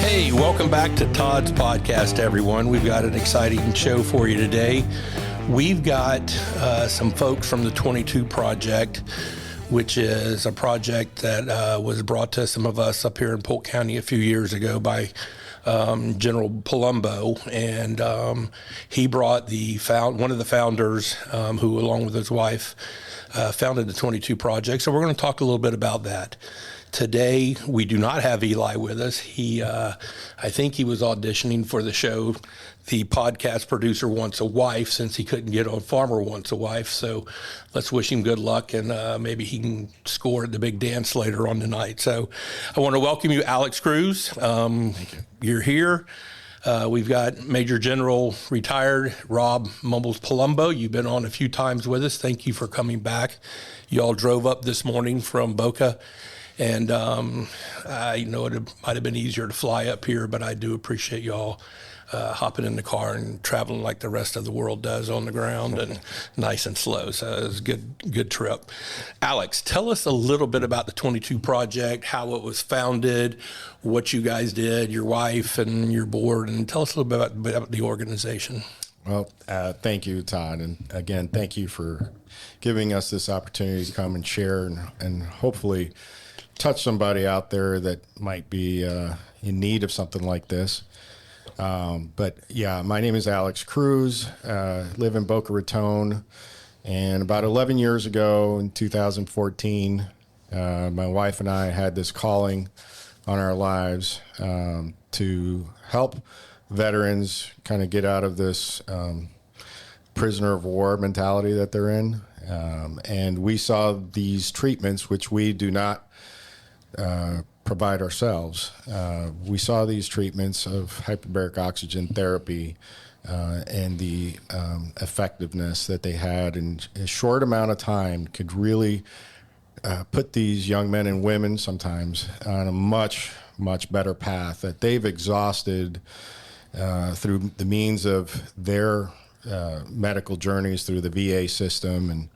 Hey, welcome back to Todd's podcast, everyone. We've got an exciting show for you today. We've got some folks from the 22 Project, which is a project that was brought to some of us up here in Polk County a few years ago by General Polumbo, and he brought one of the founders, who, along with his wife, founded the 22 Project. So we're going to talk a little bit about that. Today, we do not have Eli with us. I think he was auditioning for the show, The Podcast Producer Wants a Wife, since he couldn't get on Farmer Wants a Wife. So let's wish him good luck, and maybe he can score at the big dance later on tonight. So I want to welcome you, Alex Cruz. Thank you. You're here. We've got Major General retired Rob Mumbles Polumbo. You've been on a few times with us. Thank you for coming back. You all drove up this morning from Boca. And I know it might have been easier to fly up here, but I do appreciate y'all hopping in the car and traveling like the rest of the world does on the ground, and nice and slow. So it was a good trip. Alex, tell us a little bit about the 22 Project, how it was founded, what you guys did, your wife and your board, and tell us a little bit about the organization. Well, thank you, Todd. And again, thank you for giving us this opportunity to come and share and hopefully touch somebody out there that might be in need of something like this. But yeah, my name is Alex Cruz, live in Boca Raton, and about 11 years ago in 2014, my wife and I had this calling on our lives to help veterans kind of get out of this prisoner of war mentality that they're in. And we saw these treatments, which we do not provide ourselves. We saw these treatments of hyperbaric oxygen therapy and the effectiveness that they had in a short amount of time could really put these young men and women sometimes on a much, much better path that they've exhausted through the means of their medical journeys through the VA system and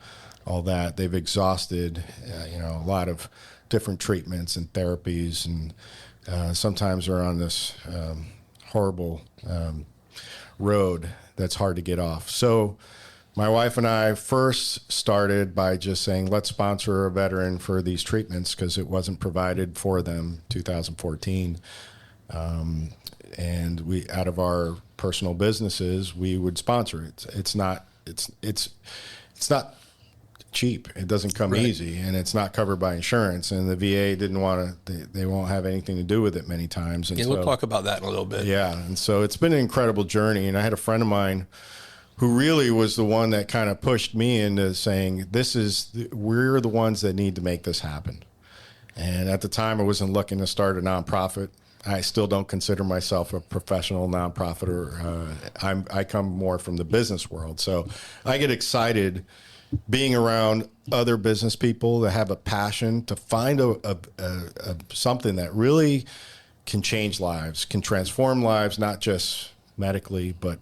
all that. They've exhausted, a lot of different treatments and therapies, and sometimes are on this horrible road that's hard to get off. So my wife and I first started by just saying, let's sponsor a veteran for these treatments because it wasn't provided for them 2014. And we, out of our personal businesses, we would sponsor it. It's not cheap. It doesn't come easy, and it's not covered by insurance. And the VA didn't want to; they won't have anything to do with it many times. And we'll talk about that in a little bit. Yeah, and so it's been an incredible journey. And I had a friend of mine who really was the one that kind of pushed me into saying, we're the ones that need to make this happen. And at the time, I wasn't looking to start a nonprofit. I still don't consider myself a professional nonprofit, or I come more from the business world. So I get excited being around other business people that have a passion to find something that really can change lives, can transform lives, not just medically, but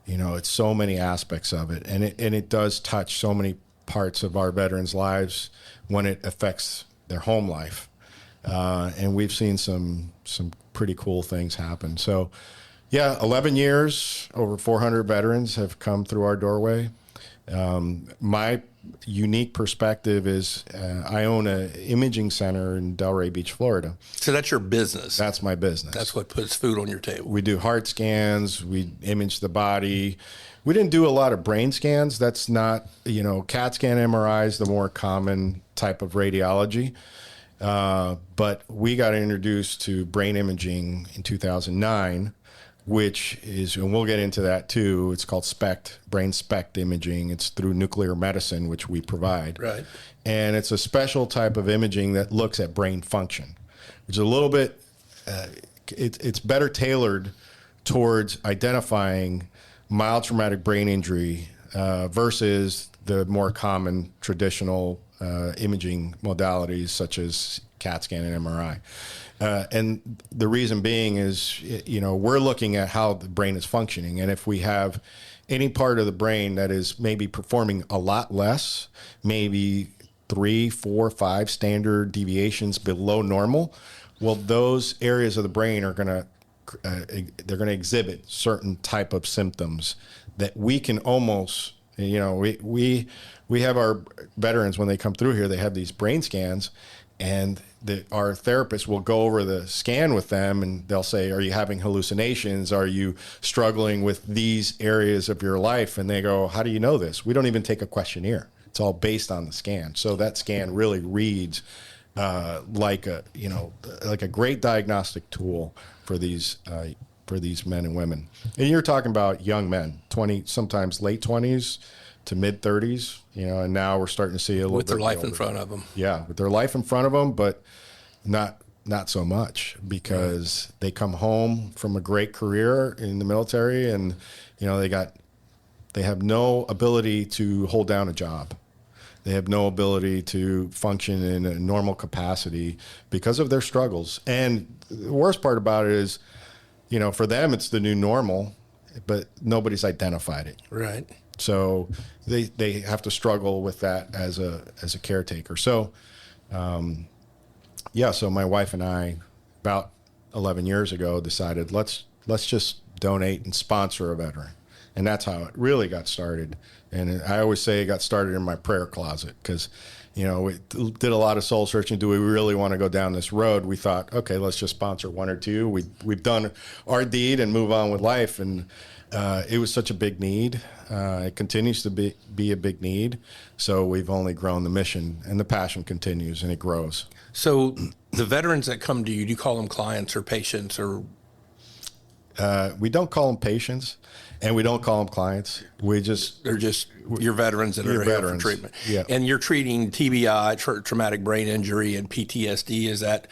it's so many aspects of it, and it does touch so many parts of our veterans' lives when it affects their home life, and we've seen some pretty cool things happen. So, yeah, 11 years, over 400 veterans have come through our doorway. My unique perspective is I own an imaging center in Delray Beach, Florida. So that's your business. That's my business. That's what puts food on your table. We do heart scans. We image the body. We didn't do a lot of brain scans. That's not, CAT scan, MRI is the more common type of radiology. But we got introduced to brain imaging in 2009, which is, and we'll get into that too, it's called brain SPECT imaging. It's through nuclear medicine, which we provide. Right. And it's a special type of imaging that looks at brain function, which is a little bit, it's better tailored towards identifying mild traumatic brain injury versus the more common traditional imaging modalities such as CAT scan and MRI. And the reason being is, we're looking at how the brain is functioning. And if we have any part of the brain that is maybe performing a lot less, maybe 3, 4, 5 standard deviations below normal, well, those areas of the brain are going to they're going to exhibit certain type of symptoms that we can almost, we have our veterans when they come through here, they have these brain scans, and our therapist will go over the scan with them, and they'll say, are you having hallucinations? Are you struggling with these areas of your life? And they go, how do you know this? We don't even take a questionnaire. It's all based on the scan. So that scan really reads like a great diagnostic tool for these men and women. And you're talking about young men, 20, sometimes late 20s to mid 30s, and now we're starting to see a little with their bit life older. in front of them. Yeah, with their life in front of them, but not so much, because they come home from a great career in the military, and they have no ability to hold down a job. They have no ability to function in a normal capacity because of their struggles. And the worst part about it is, for them, it's the new normal, but nobody's identified it. Right. So they have to struggle with that as a caretaker. So, so my wife and I, about 11 years ago, decided let's just donate and sponsor a veteran. And that's how it really got started. And I always say it got started in my prayer closet, because, we did a lot of soul searching. Do we really want to go down this road? We thought, okay, let's just sponsor one or two. We've done our deed and move on with life. And it was such a big need. It continues to be a big need. So we've only grown the mission, and the passion continues, and it grows. So the veterans that come to you, do you call them clients or patients, or? We don't call them patients, and we don't call them clients. They're just your veterans that are here for treatment. Yeah. And you're treating TBI, traumatic brain injury, and PTSD. Is that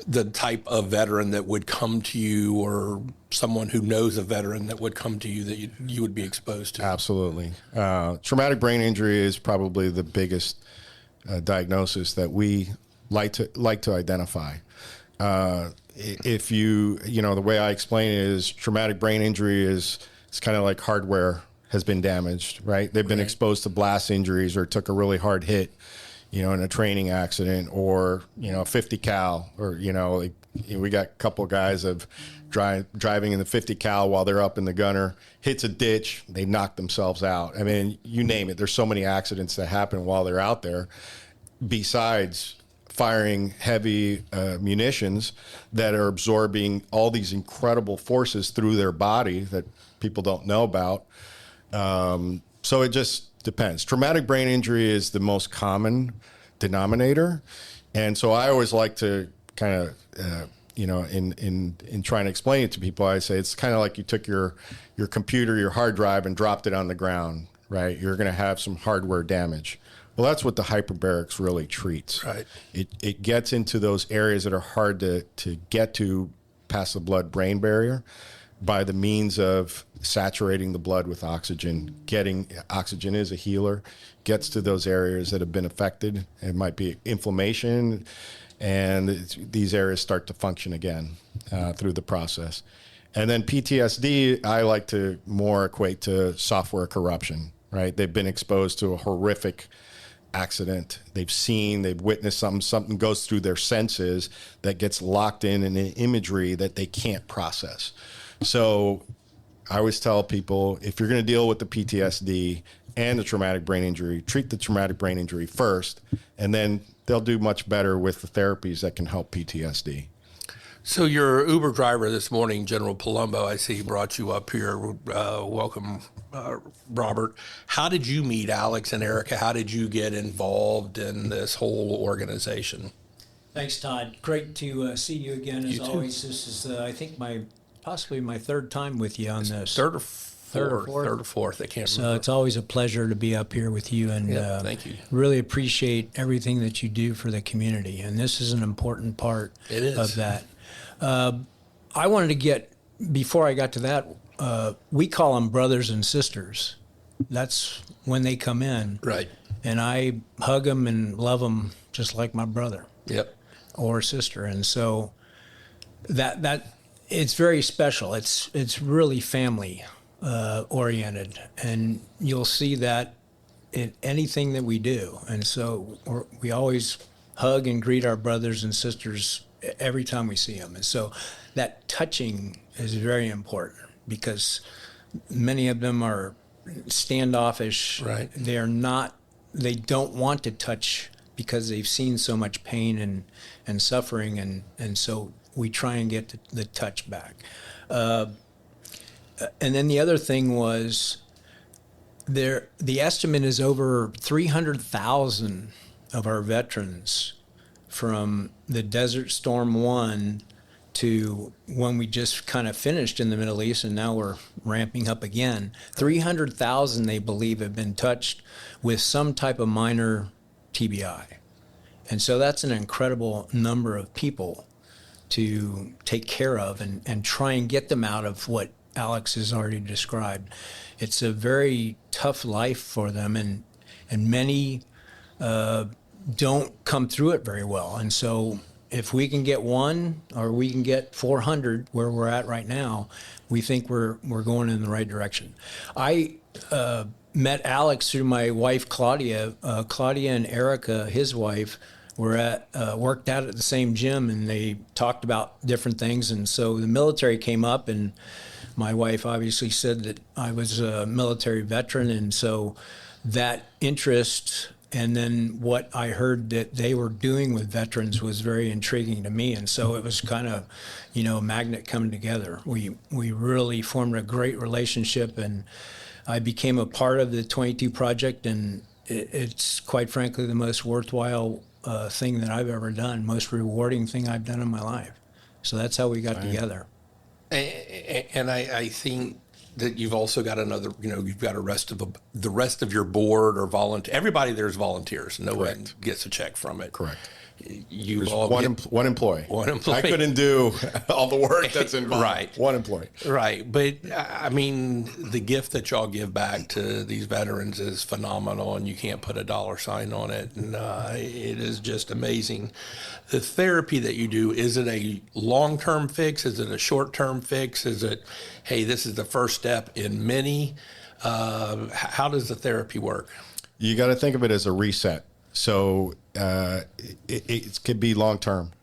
the type of veteran that would come to you, or someone who knows a veteran that would come to you that you would be exposed to? Absolutely. Traumatic brain injury is probably the biggest diagnosis that we like to identify. If the way I explain it is, traumatic brain injury it's kind of like hardware has been damaged, right? They've been exposed to blast injuries, or took a really hard hit, in a training accident, or, 50 cal, or, we got a couple of guys of driving in the 50 cal while they're up in the gunner, hits a ditch, they knock themselves out. I mean, you name it. There's so many accidents that happen while they're out there, besides firing heavy munitions that are absorbing all these incredible forces through their body that people don't know about. So it just depends. Traumatic brain injury is the most common denominator. And so I always like to kind of, in trying to explain it to people, I say it's kind of like you took your computer, your hard drive, and dropped it on the ground, right? You're going to have some hardware damage. Well, that's what the hyperbarics really treats. Right. It gets into those areas that are hard to get to past the blood-brain barrier by the means of saturating the blood with oxygen. Oxygen is a healer, gets to those areas that have been affected. It might be inflammation, and these areas start to function again through the process. And then PTSD, I like to more equate to software corruption, right? They've been exposed to a horrific accident. They've witnessed something goes through their senses that gets locked in an imagery that they can't process. So I always tell people, if you're going to deal with the PTSD and the traumatic brain injury, treat the traumatic brain injury first, and then they'll do much better with the therapies that can help PTSD. So your Uber driver this morning, General Polumbo, I see brought you up here. Welcome, Robert. How did you meet Alex and Erica? How did you get involved in this whole organization? Thanks, Todd. Great to see you again, as You too. always. This is, I think, possibly my third time with you on this. Third or fourth. I can't So remember. it's always a pleasure to be up here with you, and Yeah, thank you. really appreciate everything that you do for the community. And this is an important part It is. of that. I wanted to get, before I got to that, we call them brothers and sisters. That's when they come in. Right. And I hug them and love them just like my brother Yep. or sister. And so that it's very special. It's really family oriented, and you'll see that in anything that we do. And so we always hug and greet our brothers and sisters every time we see them. And so that touching is very important because many of them are standoffish. Right. They don't want to touch because they've seen so much pain and suffering, and so we try and get the touch back. And then the other thing was the estimate is over 300,000 of our veterans from the Desert Storm 1 to when we just kind of finished in the Middle East, and now we're ramping up again. 300,000, they believe, have been touched with some type of minor TBI. And so that's an incredible number of people to take care of and try and get them out of what Alex has already described. It's a very tough life for them, and many don't come through it very well. And so if we can get one, or we can get 400 where we're at right now, we think we're going in the right direction. I met Alex through my wife, Claudia. Claudia and Erica, his wife, worked out at the same gym, and they talked about different things. And so the military came up, and my wife obviously said that I was a military veteran. And so that interest, and then what I heard that they were doing with veterans, was very intriguing to me. And so it was kind of, a magnet coming together. We really formed a great relationship, and I became a part of the 22 project, and it's quite frankly the most worthwhile thing that I've ever done, most rewarding thing I've done in my life. So that's how we got together. And I think that you've also got another, you've got the rest of your board or volunteer. Everybody there's volunteers. No one gets a check from it. Correct. There's one employee. One employee. I couldn't do all the work that's involved. Right. One employee. Right. But I mean, the gift that y'all give back to these veterans is phenomenal, and you can't put a dollar sign on it. And it is just amazing. The therapy that you do, is it a long-term fix? Is it a short-term fix? Is it, hey, this is the first step in many? How does the therapy work? You got to think of it as a reset. So it could be long-term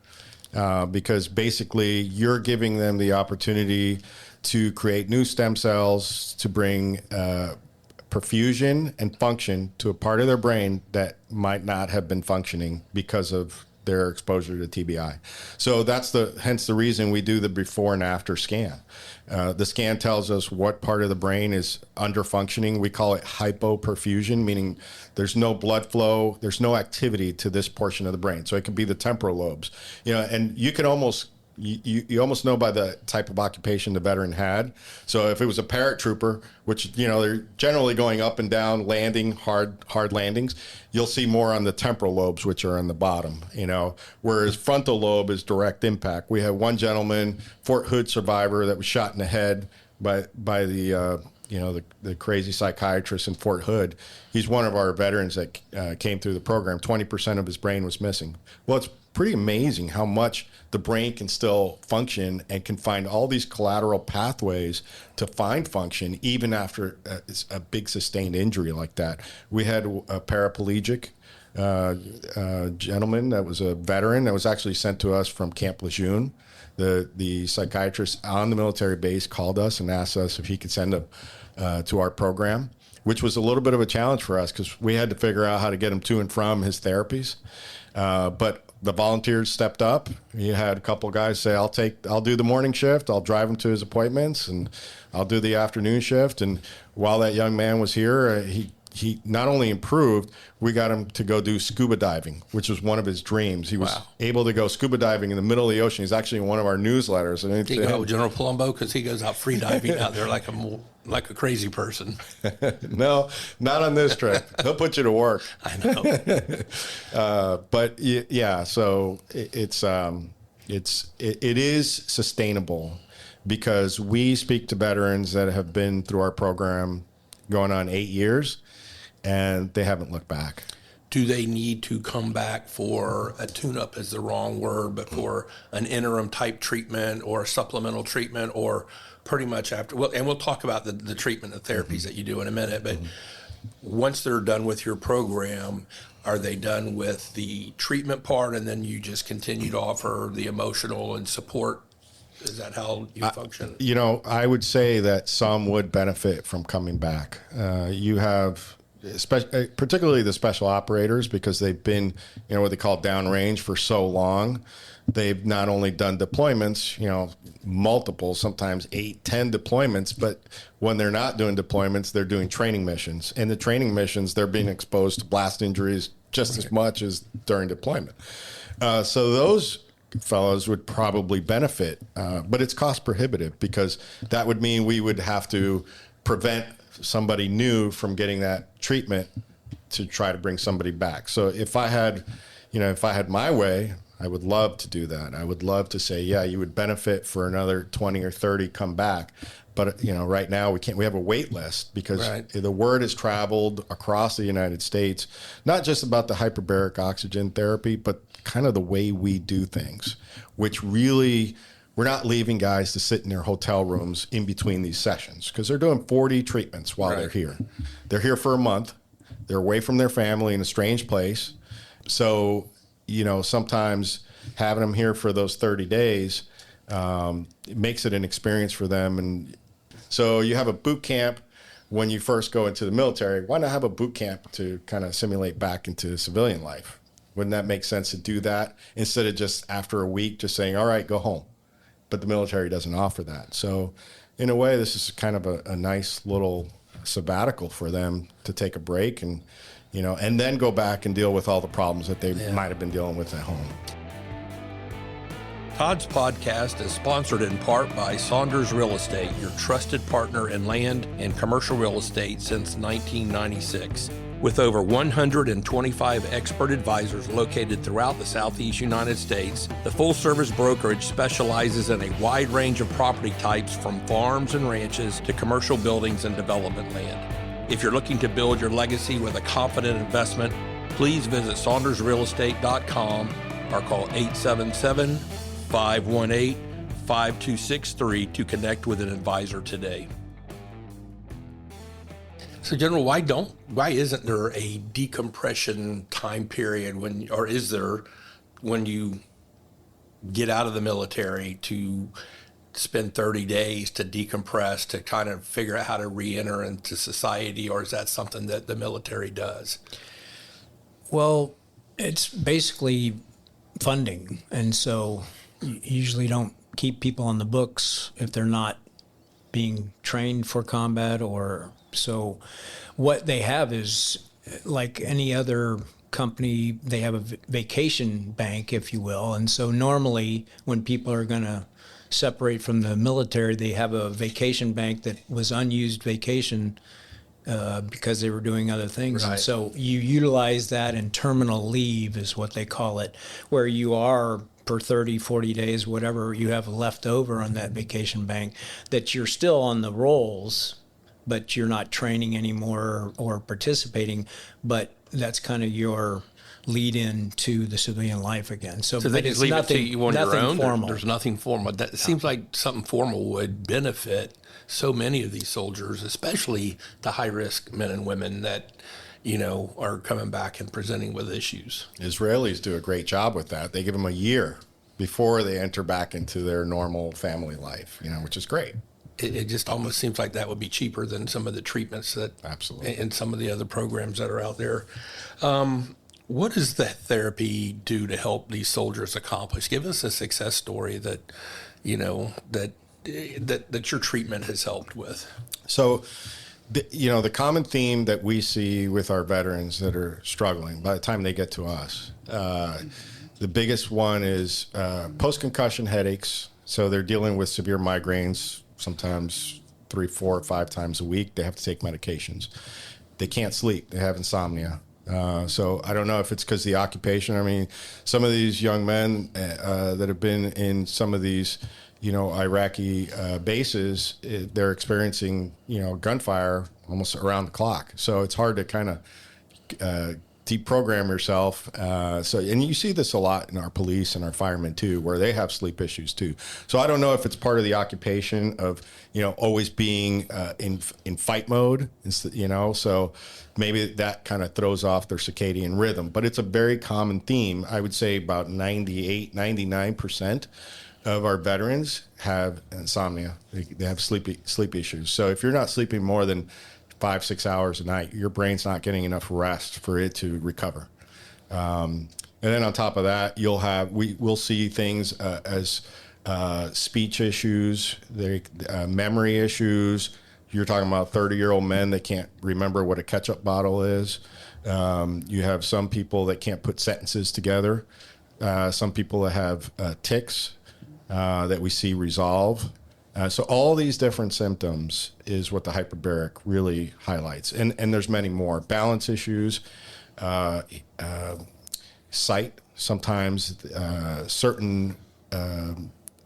because basically you're giving them the opportunity to create new stem cells to bring perfusion and function to a part of their brain that might not have been functioning because of their exposure to TBI. So that's hence the reason we do the before and after scan. The scan tells us what part of the brain is under functioning. We call it hypoperfusion, meaning there's no blood flow, there's no activity to this portion of the brain. So it could be the temporal lobes, and you can almost you almost know by the type of occupation the veteran had. So if it was a paratrooper, which they're generally going up and down, landing hard landings, you'll see more on the temporal lobes, which are on the bottom. Whereas frontal lobe is direct impact. We had one gentleman, Fort Hood survivor, that was shot in the head by the the crazy psychiatrist in Fort Hood. He's one of our veterans that came through the program. 20% of his brain was missing. Well, it's pretty amazing how much the brain can still function and can find all these collateral pathways to find function even after a big sustained injury like that. We had a paraplegic gentleman that was a veteran that was actually sent to us from Camp Lejeune. The psychiatrist on the military base called us and asked us if he could send him to our program, which was a little bit of a challenge for us because we had to figure out how to get him to and from his therapies. But the volunteers stepped up. You had a couple of guys say, I'll do the morning shift. I'll drive him to his appointments, and I'll do the afternoon shift. And while that young man was here, he not only improved, we got him to go do scuba diving, which was one of his dreams. He was able to go scuba diving in the middle of the ocean. He's actually in one of our newsletters. Do you know General Polumbo? Because he goes out free diving out there like a crazy person. No, not on this trip. He'll put you to work. I know. But yeah, so it is sustainable because we speak to veterans that have been through our program going on 8 years, and they haven't looked back. Do they need to come back for a tune-up is the wrong word, but for an interim type treatment or supplemental treatment, or pretty much after? Well, and we'll talk about the treatment and therapies that you do in a minute, but once they're done with your program, Are they done with the treatment part, and then you just continue to offer the emotional and support? Is that how you function? I would say that some would benefit from coming back. You have, particularly the special operators, because they've been, what they call downrange for so long. They've not only done deployments, multiple, sometimes 8, 10 deployments, but when they're not doing deployments, they're doing training missions. And the training missions, they're being exposed to blast injuries just as much as during deployment. So those fellows would probably benefit, but it's cost prohibitive, because that would mean we would have to prevent somebody new from getting that treatment to try to bring somebody back. So if I had my way, I would love to do that. I would love to say, yeah, you would benefit for another 20 or 30 come back. But, right now we can't. We have a wait list, because the word has traveled across the United States, not just about the hyperbaric oxygen therapy, but kind of the way we do things, which really, we're not leaving guys to sit in their hotel rooms in between these sessions, because they're doing 40 treatments while they're here. They're here for a month. They're away from their family in a strange place. So, sometimes having them here for those 30 days, it makes it an experience for them. And so you have a boot camp when you first go into the military. Why not have a boot camp to kind of simulate back into civilian life? Wouldn't that make sense to do that instead of just after a week just saying, all right, go home? But the military doesn't offer that. So in a way, this is kind of a nice little sabbatical for them to take a break and then go back and deal with all the problems that they might have been dealing with at home. Todd's podcast is sponsored in part by Saunders Real Estate, your trusted partner in land and commercial real estate since 1996. With over 125 expert advisors located throughout the Southeast United States, the full-service brokerage specializes in a wide range of property types, from farms and ranches to commercial buildings and development land. If you're looking to build your legacy with a confident investment, please visit SaundersRealEstate.com or call 877-518-5263 to connect with an advisor today. So, General, why isn't there a decompression time period is there when you get out of the military to spend 30 days to decompress, to kind of figure out how to re-enter into society, or is that something that the military does? Well, it's basically funding, and so you usually don't keep people on the books if they're not being trained for combat. Or so what they have is, like any other company, they have a vacation bank, if you will. And so normally when people are going to separate from the military, they have a vacation bank that was unused vacation because they were doing other things. Right. And so you utilize that in terminal leave, is what they call it, where you are per 30, 40 days, whatever you have left over on that vacation bank, that you're still on the rolls, but you're not training anymore or participating. But that's kind of your lead in to the civilian life again. So they just leave it to you on your own? Formal. There's nothing formal. It seems like something formal would benefit so many of these soldiers, especially the high-risk men and women that, are coming back and presenting with issues. Israelis do a great job with that. They give them a year before they enter back into their normal family life, which is great. It just almost seems like that would be cheaper than some of the treatments that, absolutely, and some of the other programs that are out there. What does that therapy do to help these soldiers accomplish? Give us a success story that, that your treatment has helped with. So, the common theme that we see with our veterans that are struggling by the time they get to us, the biggest one is post-concussion headaches. So they're dealing with severe migraines, sometimes 3, 4, 5 times a week. They have to take medications. They can't sleep. They have insomnia. So I don't know if it's because of the occupation. I mean, some of these young men that have been in some of these, Iraqi bases, they're experiencing, gunfire almost around the clock. So it's hard to kind of deprogram yourself. And you see this a lot in our police and our firemen too, where they have sleep issues too. So I don't know if it's part of the occupation of, always being in fight mode, so maybe that kind of throws off their circadian rhythm. But it's a very common theme. I would say about 98, 99% of our veterans have insomnia. They have sleep issues. So if you're not sleeping more than 5-6 hours a night, your brain's not getting enough rest for it to recover. And then on top of that, we'll see things as speech issues, memory issues. You're talking about 30-year-old men that can't remember what a ketchup bottle is. You have some people that can't put sentences together. Some people that have tics that we see resolve. So all these different symptoms is what the hyperbaric really highlights. And there's many more. Balance issues, sight. Sometimes certain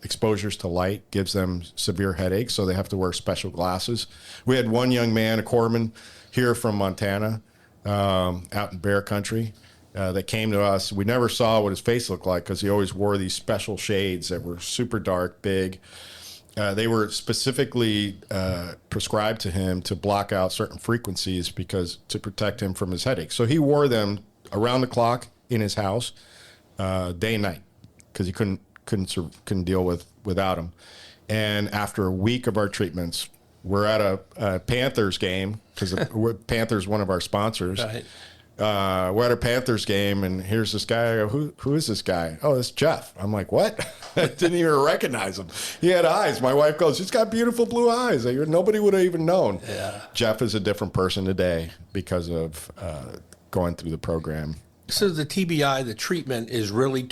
exposures to light gives them severe headaches, so they have to wear special glasses. We had one young man, a corpsman here from Montana, out in bear country, that came to us. We never saw what his face looked like because he always wore these special shades that were super dark, big. They were specifically prescribed to him to block out certain frequencies to protect him from his headache. So he wore them around the clock in his house, day and night, because he couldn't deal without them. And after a week of our treatments, we're at a Panthers game, because Panthers one of our sponsors. Right. We're at a Panthers game, and here's this guy. I go, who is this guy? Oh, it's Jeff. I'm like, what? I didn't even recognize him. He had eyes. My wife goes, he's got beautiful blue eyes. Nobody would have even known. Yeah. Jeff is a different person today because of going through the program. So the TBI, the treatment is really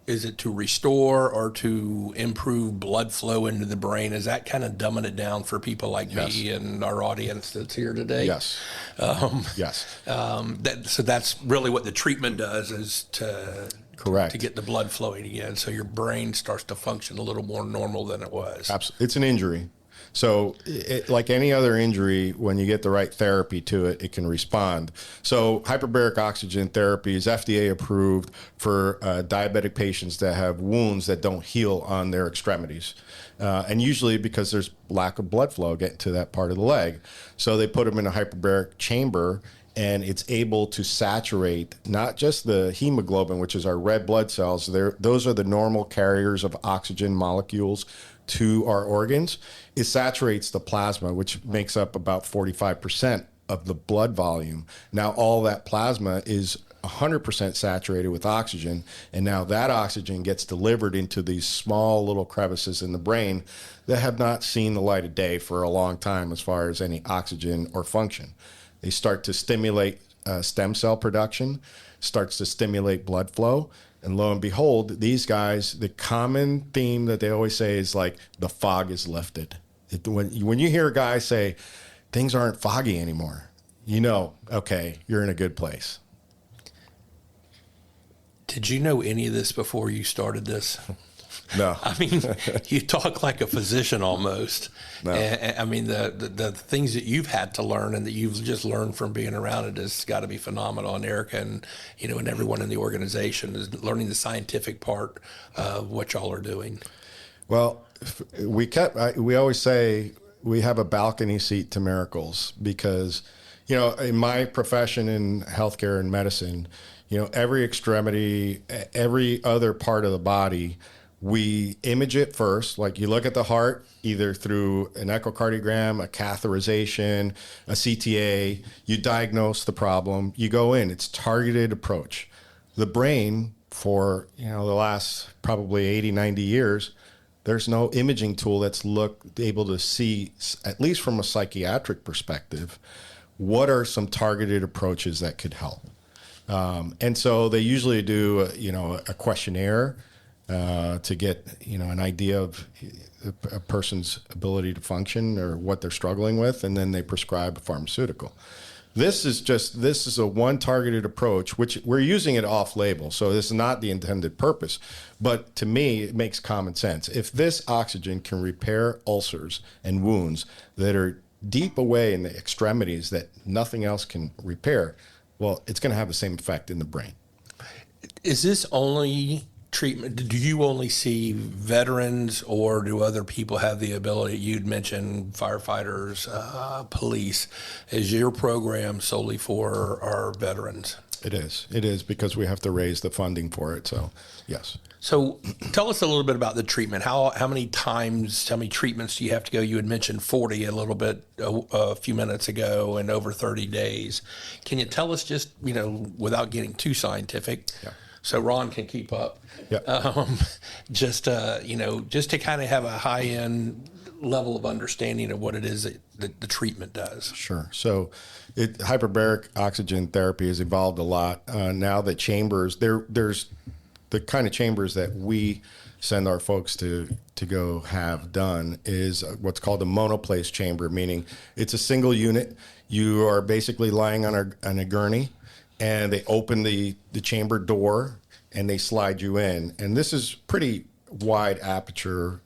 is it to restore or to improve blood flow into the brain? Is that kind of dumbing it down for people like me and our audience that's here today? Yes. Yes. So that's really what the treatment does, is Correct. to get the blood flowing again, so your brain starts to function a little more normal than it was. Absolutely. It's an injury. So like any other injury, when you get the right therapy to it, it can respond. So hyperbaric oxygen therapy is FDA approved for diabetic patients that have wounds that don't heal on their extremities. And usually because there's lack of blood flow getting to that part of the leg. So they put them in a hyperbaric chamber, and it's able to saturate not just the hemoglobin, which is our red blood cells. Those are the normal carriers of oxygen molecules to our organs. It saturates the plasma, which makes up about 45% of the blood volume. Now all that plasma is 100% saturated with oxygen, and now that oxygen gets delivered into these small little crevices in the brain that have not seen the light of day for a long time as far as any oxygen or function. They start to stimulate stem cell production, starts to stimulate blood flow. And lo and behold, these guys, the common theme that they always say is like, the fog is lifted. When you hear a guy say, things aren't foggy anymore, okay, you're in a good place. Did you know any of this before you started this? No. I mean, you talk like a physician almost. No. I mean, the things that you've had to learn and that you've just learned from being around it has got to be phenomenal. And Erica and everyone in the organization is learning the scientific part of what y'all are doing. Well, we always say we have a balcony seat to miracles because, in my profession in healthcare and medicine, every extremity, every other part of the body, we image it first. Like you look at the heart, either through an echocardiogram, a catheterization, a CTA, you diagnose the problem, you go in, it's targeted approach. The brain for, the last probably 80, 90 years, there's no imaging tool that's able to see, at least from a psychiatric perspective, what are some targeted approaches that could help. And so they usually do, a questionnaire to get, an idea of a person's ability to function or what they're struggling with, and then they prescribe a pharmaceutical. This is a one targeted approach, which we're using it off label. So this is not the intended purpose, but to me, it makes common sense. If this oxygen can repair ulcers and wounds that are deep away in the extremities that nothing else can repair, Well, it's going to have the same effect in the brain. Is this only treatment? Do you only see veterans, or do other people have the ability? You'd mentioned firefighters, police. Is your program solely for our veterans? It is. It is, because we have to raise the funding for it. So, yes. So tell us a little bit about the treatment. How many treatments do you have to go? You had mentioned 40 a little bit a few minutes ago, and over 30 days. Can you tell us, just, without getting too scientific, so Ron can keep up, just to kind of have a high-end level of understanding of what it is that the treatment does? Sure. So hyperbaric oxygen therapy has evolved a lot. Now the chambers, there's the kind of chambers that we send our folks to go have done is what's called a monoplace chamber, meaning it's a single unit. You are basically lying on a gurney, and they open the chamber door and they slide you in. And this is pretty wide aperture.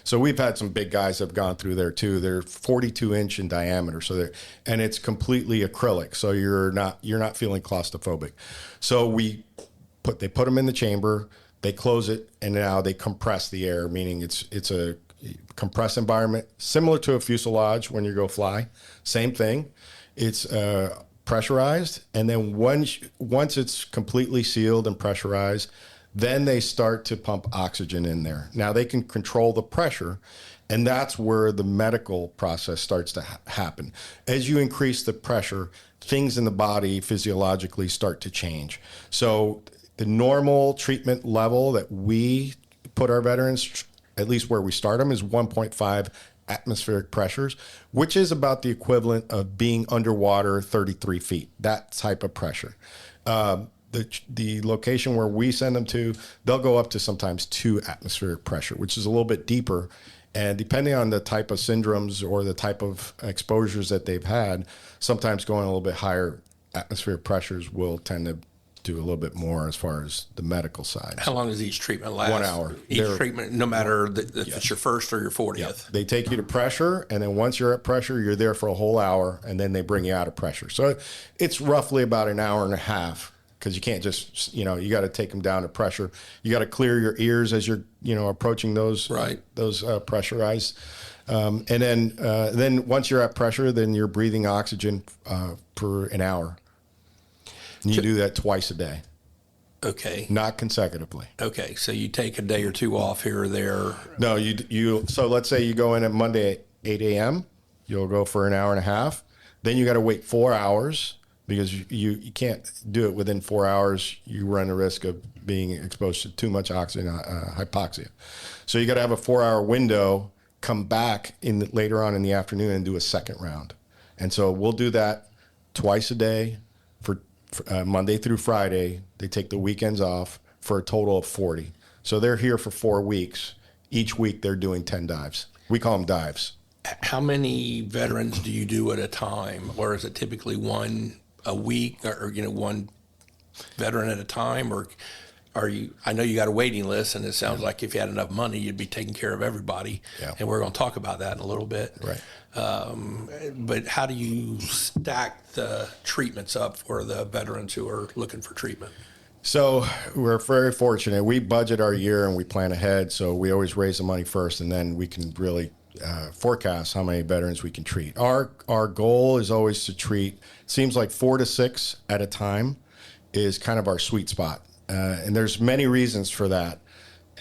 So we've had some big guys that have gone through there too. They're 42 inch in diameter. And it's completely acrylic. So you're not feeling claustrophobic. So they put them in the chamber, they close it, and now they compress the air, meaning it's a compressed environment, similar to a fuselage when you go fly. Same thing. It's pressurized, and then once it's completely sealed and pressurized, then they start to pump oxygen in there. Now they can control the pressure, and that's where the medical process starts to happen. As you increase the pressure, things in the body physiologically start to change. So the normal treatment level that we put our veterans, at least where we start them, is 1.5 atmospheric pressures, which is about the equivalent of being underwater 33 feet, that type of pressure. The location where we send them to, they'll go up to sometimes 2 atmospheric pressure, which is a little bit deeper. And depending on the type of syndromes or the type of exposures that they've had, sometimes going a little bit higher atmospheric pressures will tend to do a little bit more as far as the medical side. How long does each treatment last? 1 hour. Each treatment, no matter if it's your first or your 40th? Yep. They take you to pressure, and then once you're at pressure, you're there for a whole hour, and then they bring you out of pressure. So it's roughly about an hour and a half, because you can't just, you got to take them down to pressure. You got to clear your ears as you're, approaching those, right, those pressurized. And then once you're at pressure, then you're breathing oxygen for an hour. And you do that twice a day. Okay. Not consecutively. Okay. So you take a day or two off here or there. No, so let's say you go in at Monday at 8 a.m. You'll go for an hour and a half. Then you got to wait 4 hours, because you can't do it within 4 hours. You run the risk of being exposed to too much oxygen, hypoxia. So you got to have a 4-hour window, come back later on in the afternoon and do a second round. And so we'll do that twice a day for Monday through Friday. They take the weekends off for a total of 40. So they're here for 4 weeks. Each week they're doing 10 dives. We call them dives. How many veterans do you do at a time? Or is it typically one a week, or one veteran at a time? Or I know you got a waiting list, and it sounds like if you had enough money, you'd be taking care of everybody. Yeah. And we're going to talk about that in a little bit. Right. But how do you stack the treatments up for the veterans who are looking for treatment? So we're very fortunate. We budget our year and we plan ahead. So we always raise the money first, and then we can really forecast how many veterans we can treat. Our goal is always to treat, seems like 4 to 6 at a time is kind of our sweet spot. And there's many reasons for that.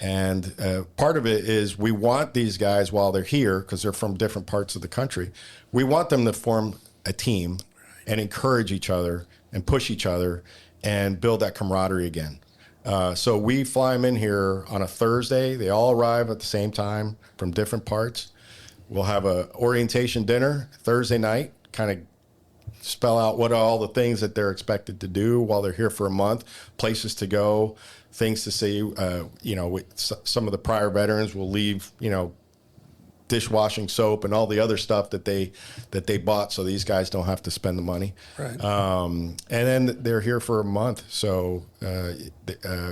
And part of it is we want these guys, while they're here, because they're from different parts of the country, we want them to form a team and encourage each other and push each other and build that camaraderie again. So we fly them in here on a Thursday. They all arrive at the same time from different parts. We'll have a orientation dinner Thursday night, kind of spell out what are all the things that they're expected to do while they're here for a month, places to go, things to see. Some of the prior veterans will leave, dishwashing soap and all the other stuff that they bought, so these guys don't have to spend the money. Right. And then they're here for a month, so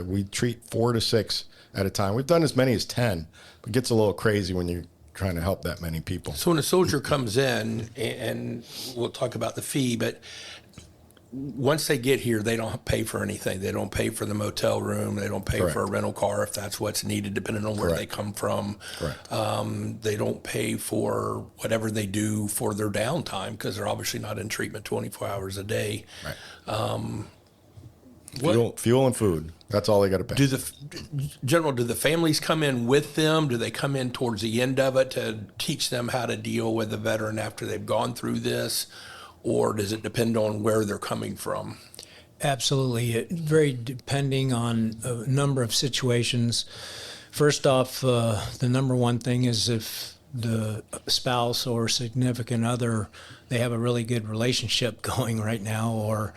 we treat 4 to 6 at a time. We've done as many as 10. It gets a little crazy when you're trying to help that many people. So when a soldier comes in, and we'll talk about the fee, but once they get here, they don't pay for anything. They don't pay for the motel room. They don't pay for a rental car if that's what's needed, depending on where they come from. They don't pay for whatever they do for their downtime because they're obviously not in treatment 24 hours a day. Fuel and food. That's all they got to pay. Do the families come in with them? Do they come in towards the end of it to teach them how to deal with the veteran after they've gone through this? Or does it depend on where they're coming from? Absolutely. It very depending on a number of situations. First off, the number one thing is if the spouse or significant other, they have a really good relationship going right now, or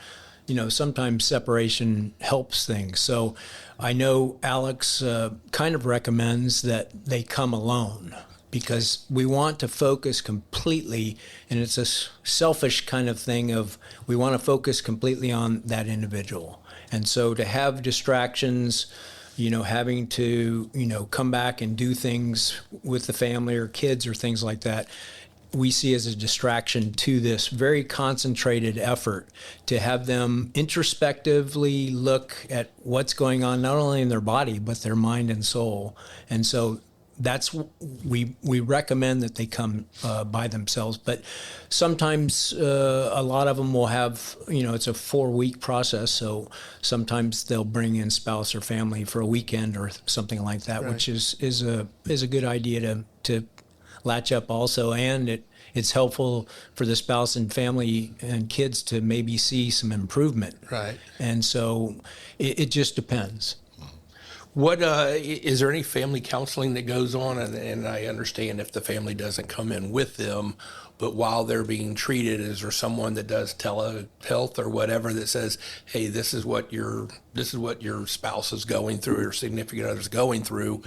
sometimes separation helps things. So I know Alex kind of recommends that they come alone because we want to focus completely, and it's a selfish kind of thing of we want to focus completely on that individual. And so to have distractions, having to, come back and do things with the family or kids or things like that, we see as a distraction to this very concentrated effort to have them introspectively look at what's going on, not only in their body, but their mind and soul. And so that's, we recommend that they come by themselves. But sometimes a lot of them will have, it's a 4-week process. So sometimes they'll bring in spouse or family for a weekend or something like that, which is a good idea to latch up also, and it's helpful for the spouse and family and kids to maybe see some improvement. Right. And so it just depends. What is there any family counseling that goes on? And I understand if the family doesn't come in with them, but while they're being treated, is there someone that does telehealth or whatever that says, "Hey, this is what your spouse is going through, or significant other's going through,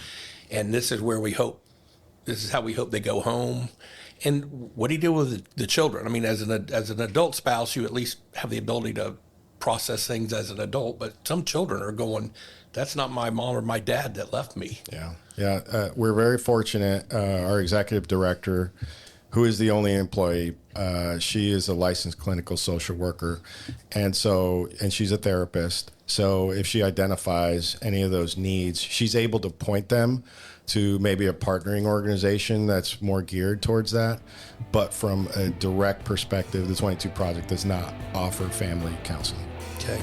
and this is how we hope they go home." And what do you do with the children? I mean, as an adult spouse, you at least have the ability to process things as an adult, but some children are going, "That's not my mom or my dad that left me." Yeah. We're very fortunate. Our executive director, who is the only employee, she is a licensed clinical social worker, and she's a therapist. So if she identifies any of those needs, she's able to point them to maybe a partnering organization that's more geared towards that. But from a direct perspective, the 22 Project does not offer family counseling. Okay.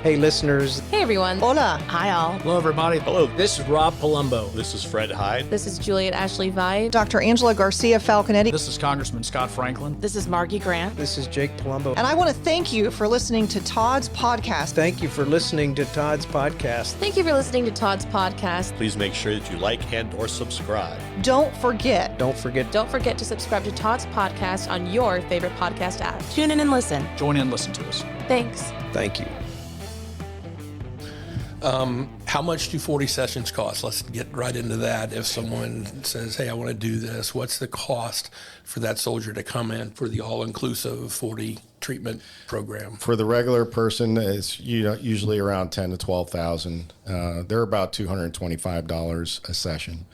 Hey, listeners. Hey, everyone. Hola. Hi, all. Hello, everybody. Hello, this is Rob Polumbo. This is Fred Hyde. This is Juliet Ashley Vide. Dr. Angela Garcia Falconetti. This is Congressman Scott Franklin. This is Margie Grant. This is Jake Polumbo. And I want to thank you for listening to Todd's podcast. Thank you for listening to Todd's podcast. Thank you for listening to Todd's podcast. Please make sure that you like and/or subscribe. Don't forget Don't forget to subscribe to Todd's podcast on your favorite podcast app. Tune in and listen. Join in and listen to us. Thanks. Thank you. How much do 40 sessions cost? Let's get right into that. If someone says, "Hey, I want to do this," what's the cost for that soldier to come in for the all-inclusive 40 treatment program? For the regular person, it's usually around $10,000 to $12,000. They're about $225 a session,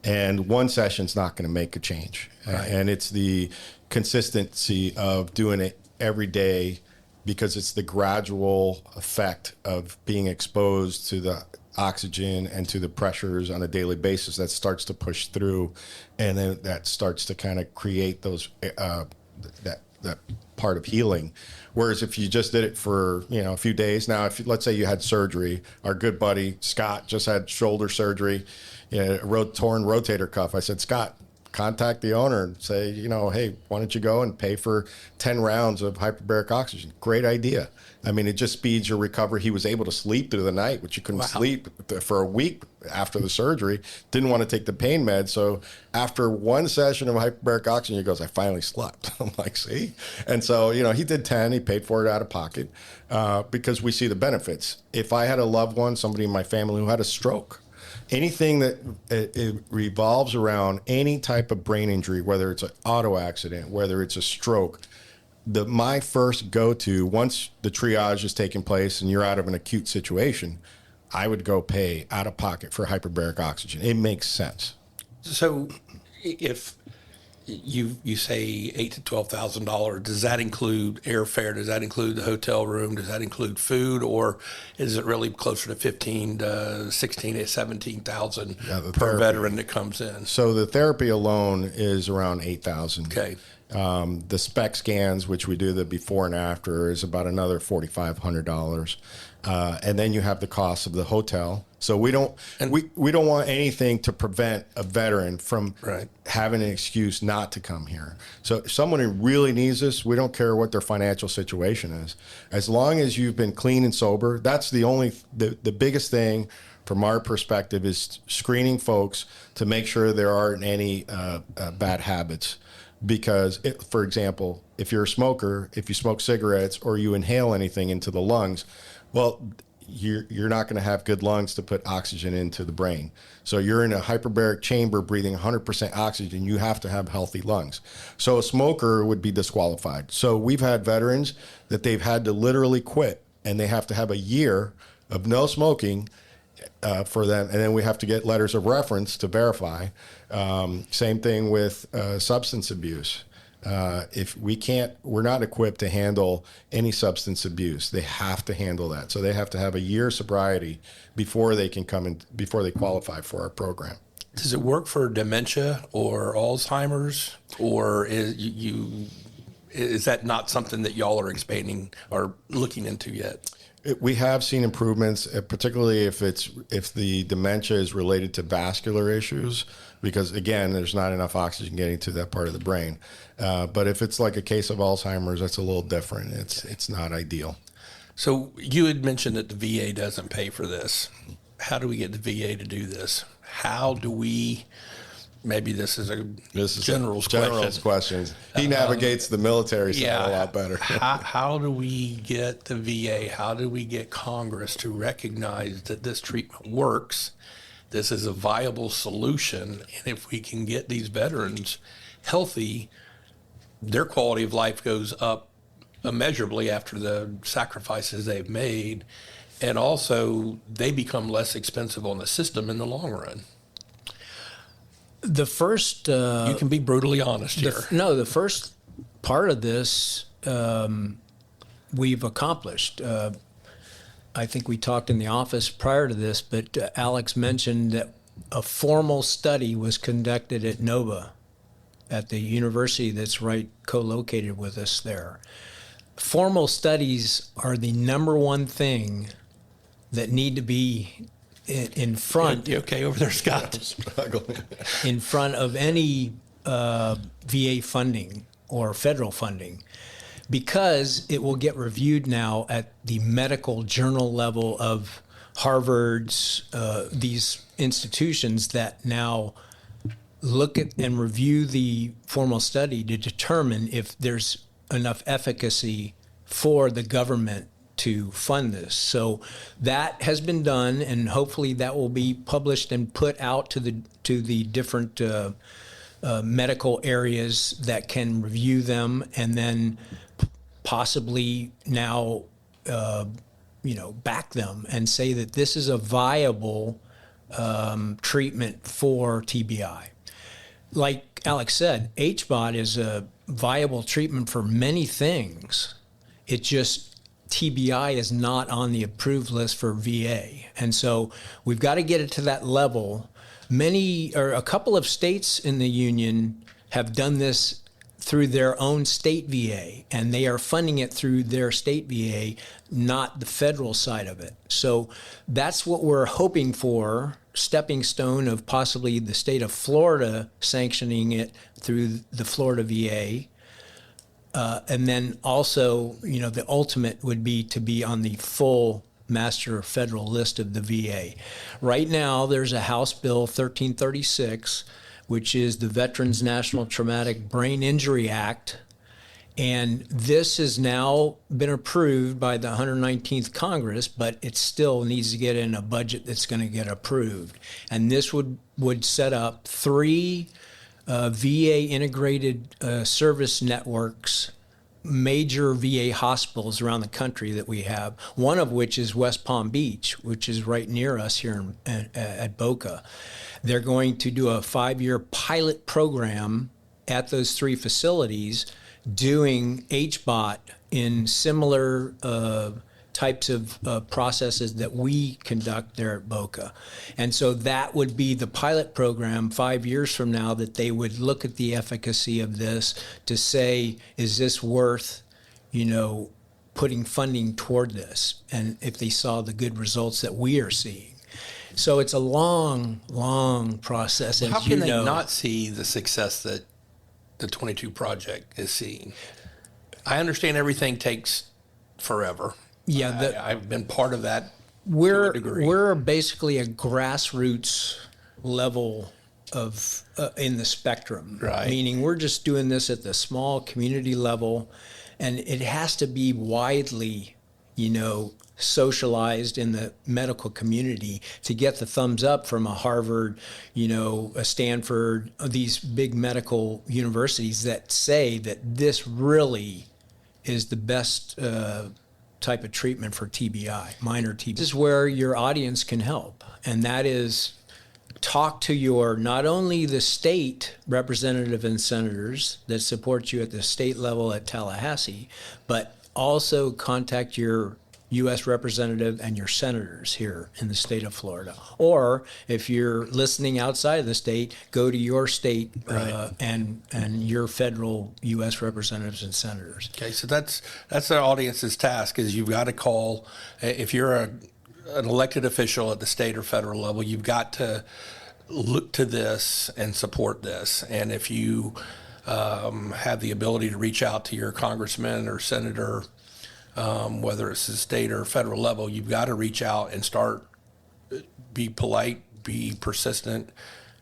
and one session's not going to make a change. And it's the consistency of doing it every day, because it's the gradual effect of being exposed to the oxygen and to the pressures on a daily basis that starts to push through, and then that starts to kind of create those that part of healing. Whereas if you just did it for a few days, now let's say you had surgery, our good buddy Scott just had shoulder surgery, torn rotator cuff. I said, "Scott, contact the owner and say, hey, why don't you go and pay for 10 rounds of hyperbaric oxygen?" Great idea. I mean, it just speeds your recovery. He was able to sleep through the night, which you couldn't sleep for a week after the surgery. Didn't want to take the pain med. So after one session of hyperbaric oxygen, he goes, "I finally slept." I'm like, see? And so, he did 10. He paid for it out of pocket because we see the benefits. If I had a loved one, somebody in my family who had a stroke, anything that it revolves around any type of brain injury, whether it's an auto accident, whether it's a stroke, my first go-to, once the triage is taking place and you're out of an acute situation, I would go pay out of pocket for hyperbaric oxygen. It makes sense. So if you say $8,000 to $12,000. Does that include airfare? Does that include the hotel room? Does that include food, or is it really closer to 15 to 16 to 17,000 per therapy. veteran that comes in? So the therapy alone is around 8,000. Okay. The spec scans, which we do the before and after, is about another $4,500. And then you have the cost of the hotel. So we don't want anything to prevent a veteran from having an excuse not to come here. So if someone who really needs this, we don't care what their financial situation is. As long as you've been clean and sober, that's the biggest thing from our perspective is screening folks to make sure there aren't any bad habits. Because, for example, if you're a smoker, if you smoke cigarettes or you inhale anything into the lungs, well, you're not going to have good lungs to put oxygen into the brain. So you're in a hyperbaric chamber breathing 100% oxygen. You have to have healthy lungs. So a smoker would be disqualified. So we've had veterans that they've had to literally quit, and they have to have a year of no smoking for them, and then we have to get letters of reference to verify. Same thing with substance abuse. If we're not equipped to handle any substance abuse. They have to handle that. So they have to have a year sobriety before they can come in, before they qualify for our program. Does it work for dementia or Alzheimer's, or is that not something that y'all are expanding or looking into yet? We have seen improvements, particularly if the dementia is related to vascular issues, because again, there's not enough oxygen getting to that part of the brain. But if it's like a case of Alzheimer's, that's a little different. It's not ideal. So you had mentioned that the VA doesn't pay for this. How do we get the VA to do this? How do we? Maybe this is a general's question. He navigates the military side a lot better. How do we get the VA? How do we get Congress to recognize that this treatment works? This is a viable solution. And if we can get these veterans healthy, their quality of life goes up immeasurably after the sacrifices they've made. And also, they become less expensive on the system in the long run. The first... you can be brutally honest here. The first part of this we've accomplished. I think we talked in the office prior to this, but Alex mentioned that a formal study was conducted at NOVA, at the university that's right co-located with us there. Formal studies are the number one thing that need to be in front. You okay over there, Scott? I'm struggling. In front of any VA funding or federal funding, because it will get reviewed now at the medical journal level of Harvard's, these institutions that now look at and review the formal study to determine if there's enough efficacy for the government to fund this. So that has been done, and hopefully that will be published and put out to the different medical areas that can review them, and then possibly now back them and say that this is a viable treatment for TBI. Like Alex said, HBOT is a viable treatment for many things. It just TBI is not on the approved list for VA. And so we've got to get it to that level. A couple of states in the union have done this through their own state VA, and they are funding it through their state VA, not the federal side of it. So that's what we're hoping for, stepping stone of possibly the state of Florida sanctioning it through the Florida VA. And then also, the ultimate would be to be on the full master federal list of the VA. Right now, there's a House Bill 1336, which is the Veterans National Traumatic Brain Injury Act. And this has now been approved by the 119th Congress, but it still needs to get in a budget that's going to get approved. And this would set up 3 VA integrated service networks, major VA hospitals around the country that we have, one of which is West Palm Beach, which is right near us here at Boca. They're going to do a 5-year pilot program at those 3 facilities doing HBOT in similar types of processes that we conduct there at Boca. And so that would be the pilot program 5 years from now, that they would look at the efficacy of this to say, is this worth, putting funding toward this? And if they saw the good results that we are seeing. So it's a long, long process. How can they not see the success that the 22 project is seeing? I understand everything takes forever. Yeah, I've been part of that to a degree. We're basically a grassroots level of in the spectrum, right? Meaning we're just doing this at the small community level, and it has to be widely, socialized in the medical community to get the thumbs up from a Harvard, a Stanford, these big medical universities that say that this really is the best type of treatment for TBI, minor TBI. This is where your audience can help, and that is talk to not only the state representative and senators that support you at the state level at Tallahassee, but also contact your U.S. representative and your senators here in the state of Florida. Or if you're listening outside of the state, go to your state and your federal U.S. representatives and senators. Okay, so that's the audience's task, is you've got to call. If you're an elected official at the state or federal level, you've got to look to this and support this. And if you have the ability to reach out to your congressman or senator, whether it's the state or federal level, you've got to reach out and be polite, be persistent,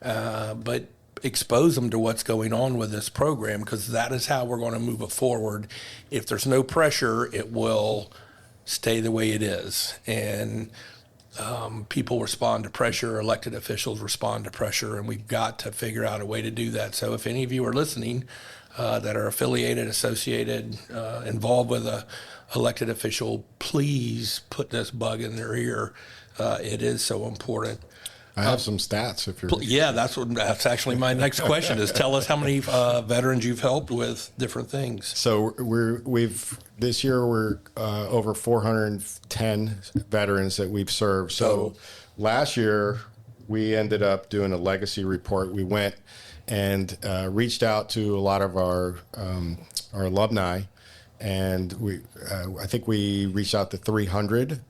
but expose them to what's going on with this program, because that is how we're going to move it forward. If there's no pressure, it will stay the way it is. And people respond to pressure, elected officials respond to pressure, and we've got to figure out a way to do that. So if any of you are listening that are affiliated, associated, involved with a elected official, please put this bug in their ear. It is so important. I have some stats if you're. Yeah, that's actually my next question, is tell us how many veterans you've helped with different things. So this year we're over 410 veterans that we've served. So last year we ended up doing a legacy report. We went and reached out to a lot of our alumni, and I think we reached out to 300.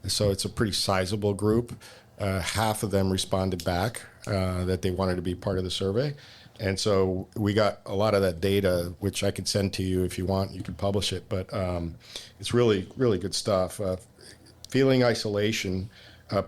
So it's a pretty sizable group. Half of them responded back that they wanted to be part of the survey. And so we got a lot of that data, which I could send to you if you want. You can publish it. But it's really, really good stuff. Feeling isolation,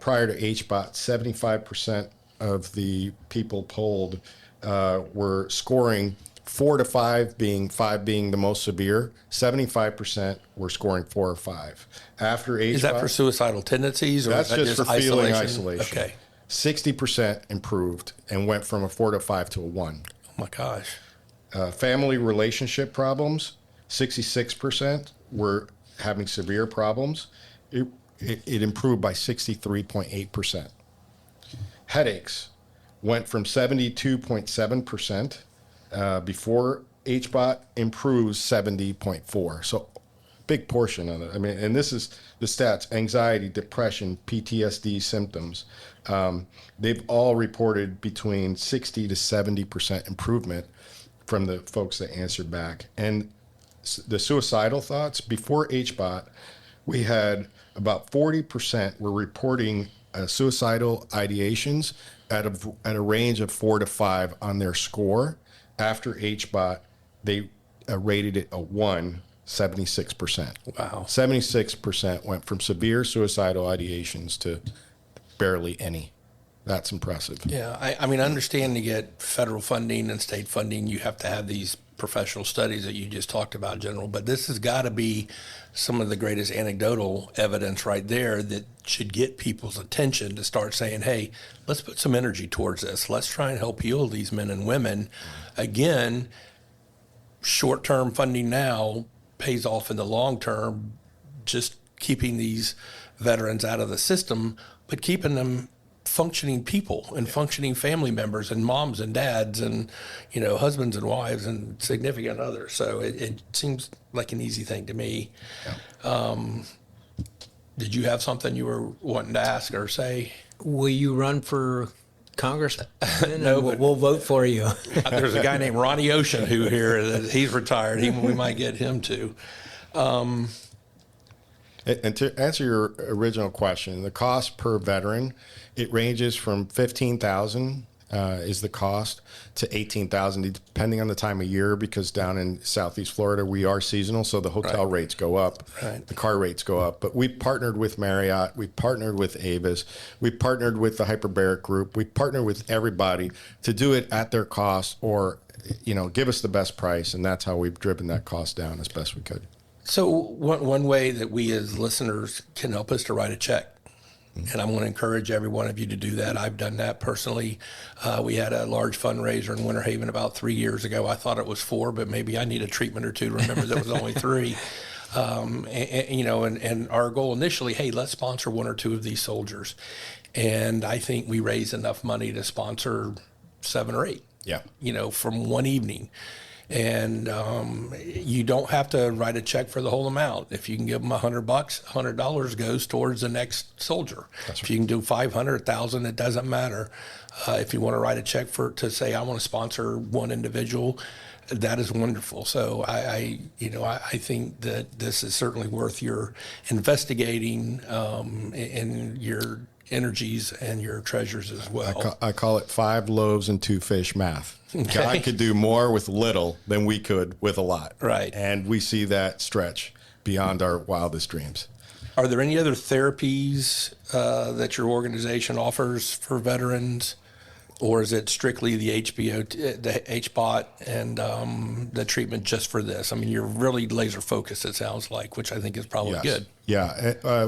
prior to HBOT, 75% of the people polled were scoring 4 to 5, 5 being the most severe. 75% were scoring 4 or 5. After HBOT, is that for suicidal tendencies, or that's is that just for feeling isolation? Okay. 60% improved and went from a 4 to 5 to a 1. Oh my gosh. Family relationship problems, 66% were having severe problems. It improved by 63.8%. Headaches went from 72.7% before HBOT, improves 70.4%. So big portion of it. I mean, and this is the stats: anxiety, depression, PTSD symptoms. They've all reported between 60 to 70% improvement from the folks that answered back. And the suicidal thoughts, before HBOT, we had about 40% were reporting suicidal ideations at a range of 4 to 5 on their score. After HBOT, they rated it a 1, 76%. Wow. 76% went from severe suicidal ideations to barely any. That's impressive. Yeah, I mean, I understand to get federal funding and state funding, you have to have these professional studies that you just talked about, General, but this has got to be some of the greatest anecdotal evidence right there that should get people's attention to start saying, hey, let's put some energy towards this. Let's try and help heal these men and women. Again, short-term funding now pays off in the long term, just keeping these veterans out of the system, but keeping them functioning people and functioning family members and moms and dads and, husbands and wives and significant others. So it seems like an easy thing to me. Did you have something you were wanting to ask or say? Will you run for Congress? No, we'll vote for you. There's a guy named Ronnie Ocean he's retired. We might get him too. And to answer your original question, the cost per veteran, it ranges from $15,000 is the cost to $18,000, depending on the time of year, because down in Southeast Florida, we are seasonal, so the hotel rates go up, the car rates go up. But we partnered with Marriott, we partnered with Avis, we partnered with the Hyperbaric Group, we partnered with everybody to do it at their cost or, give us the best price, and that's how we've driven that cost down as best we could. So one way that we as listeners can help us to write a check. And I want to encourage every one of you to do that. I've done that personally. We had a large fundraiser in Winter Haven about 3 years ago. I thought it was 4, but maybe I need a treatment or two to remember that it was only 3. And our goal initially, hey, let's sponsor 1 or 2 of these soldiers. And I think we raised enough money to sponsor 7 or 8. Yeah. From one evening. And you don't have to write a check for the whole amount. If you can give them $100, $100 goes towards the next soldier. That's right. If you can do 500, 1,000, it doesn't matter. If you want to write a check to say I want to sponsor one individual, that is wonderful. So I think that this is certainly worth your investigating and your energies and your treasures as well. I call it 5 loaves and 2 fish math. Okay. God could do more with little than we could with a lot. Right. And we see that stretch beyond our wildest dreams. Are there any other therapies that your organization offers for veterans, or is it strictly the HBOT and the treatment just for this? I mean, you're really laser focused, it sounds like, which I think is probably good. Yeah.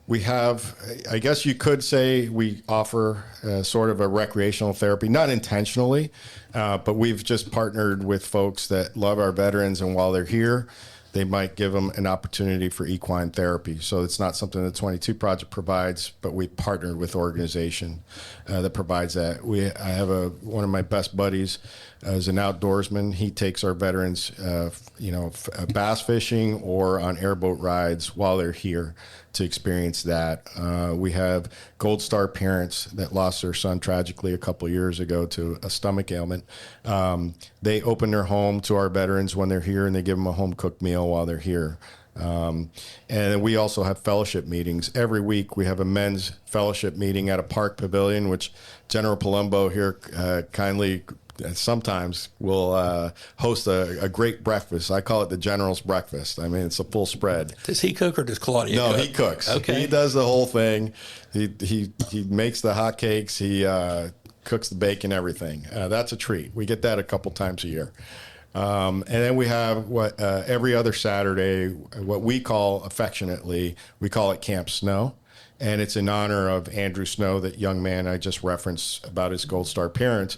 We have, I guess you could say we offer sort of a recreational therapy, not intentionally, but we've just partnered with folks that love our veterans, and while they're here, they might give them an opportunity for equine therapy. So it's not something the 22 Project provides, but we partnered with an organization that provides that. I have one of my best buddies is an outdoorsman. He takes our veterans, bass fishing or on airboat rides while they're here to experience that. We have Gold Star parents that lost their son tragically a couple of years ago to a stomach ailment. They open their home to our veterans when they're here, and they give them a home-cooked meal while they're here. And we also have fellowship meetings. Every week we have a men's fellowship meeting at a park pavilion, which General Polumbo here kindly sometimes will host a great breakfast. I call it the General's Breakfast. I mean, it's a full spread. Does he cook or does Claudia cook? No, he cooks. Okay. He does the whole thing. He makes the hotcakes. He cooks the bacon, everything. That's a treat. We get that a couple times a year. And then we have every other Saturday, what we call affectionately, we call it Camp Snow. And it's in honor of Andrew Snow, that young man I just referenced about his Gold Star parents.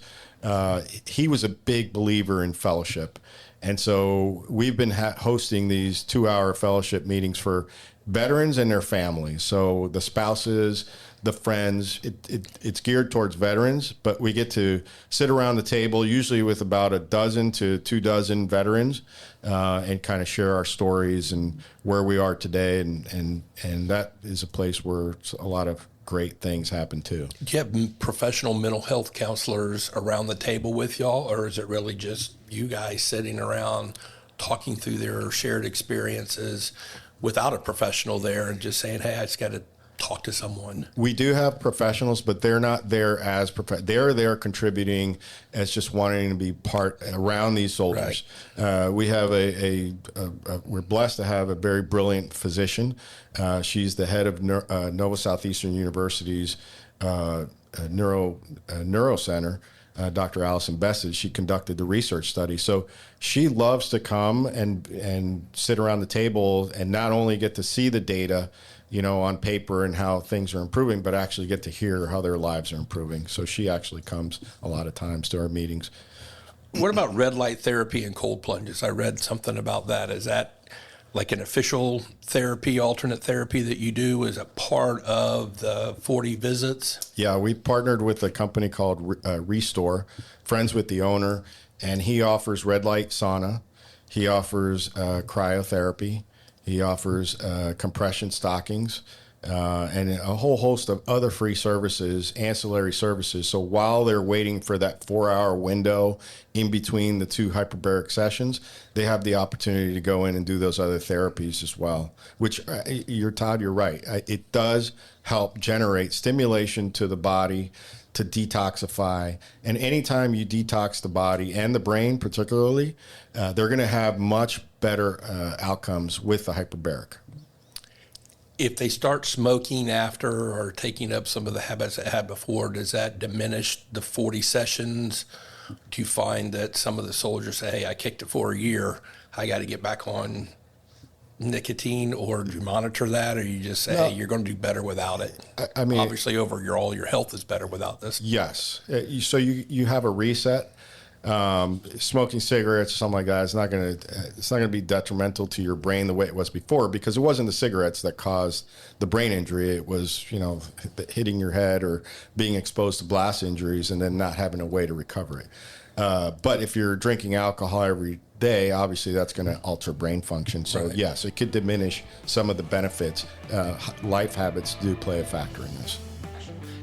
He was a big believer in fellowship. And so we've been hosting these 2-hour fellowship meetings for veterans and their families. So the spouses, the friends, it's geared towards veterans, but we get to sit around the table, usually with about 12 to 24 veterans, and kind of share our stories and where we are today. And that is a place where a lot of great things happen too. Do you have professional mental health counselors around the table with y'all, or is it really just you guys sitting around talking through their shared experiences without a professional there and just saying, hey, I just got to talk to someone? We do have professionals, but they're not there as they're there contributing as just wanting to be part around these soldiers. Right. We have we're blessed to have a very brilliant physician. She's the head of Nova Southeastern University's neuro center. Dr. Allison Bessage. She conducted the research study. So she loves to come and sit around the table and not only get to see the data, on paper and how things are improving, but actually get to hear how their lives are improving. So she actually comes a lot of times to our meetings. What about red light therapy and cold plunges? I read something about that. Is that like an official therapy, alternate therapy that you do as a part of the 40 visits? Yeah, we partnered with a company called Restore, friends with the owner, and he offers red light sauna. He offers cryotherapy. He offers compression stockings. And a whole host of other free services, ancillary services. So while they're waiting for that 4-hour window in between the 2 hyperbaric sessions, they have the opportunity to go in and do those other therapies as well, which Todd, you're right. It does help generate stimulation to the body to detoxify. And anytime you detox the body and the brain particularly, they're going to have much better outcomes with the hyperbaric. If they start smoking after or taking up some of the habits they had before, does that diminish the 40 sessions? Do you find that some of the soldiers say, hey, I kicked it for a year, I got to get back on nicotine? Or do you monitor that, or you just say, hey, you're going to do better without it? I mean, obviously all your health is better without this. Yes. So you have a reset. Smoking cigarettes or something like that, it's not going to be detrimental to your brain the way it was before, because it wasn't the cigarettes that caused the brain injury. It was, hitting your head or being exposed to blast injuries and then not having a way to recover it. But if you're drinking alcohol every day, obviously that's going to alter brain function. So right. Yes, it could diminish some of the benefits. Life habits do play a factor in this.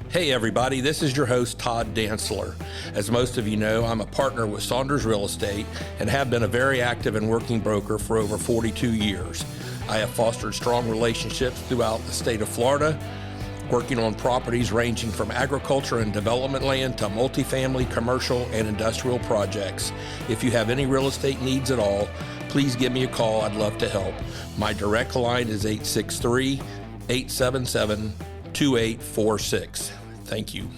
Hey everybody, this is your host Todd Dantzler. As most of you know, I'm a partner with Saunders Real Estate and have been a very active and working broker for over 42 years. I have fostered strong relationships throughout the state of Florida, working on properties ranging from agriculture and development land to multifamily, commercial, and industrial projects. If you have any real estate needs at all, please give me a call. I'd love to help. My direct line is 863-877-2846. Thank you.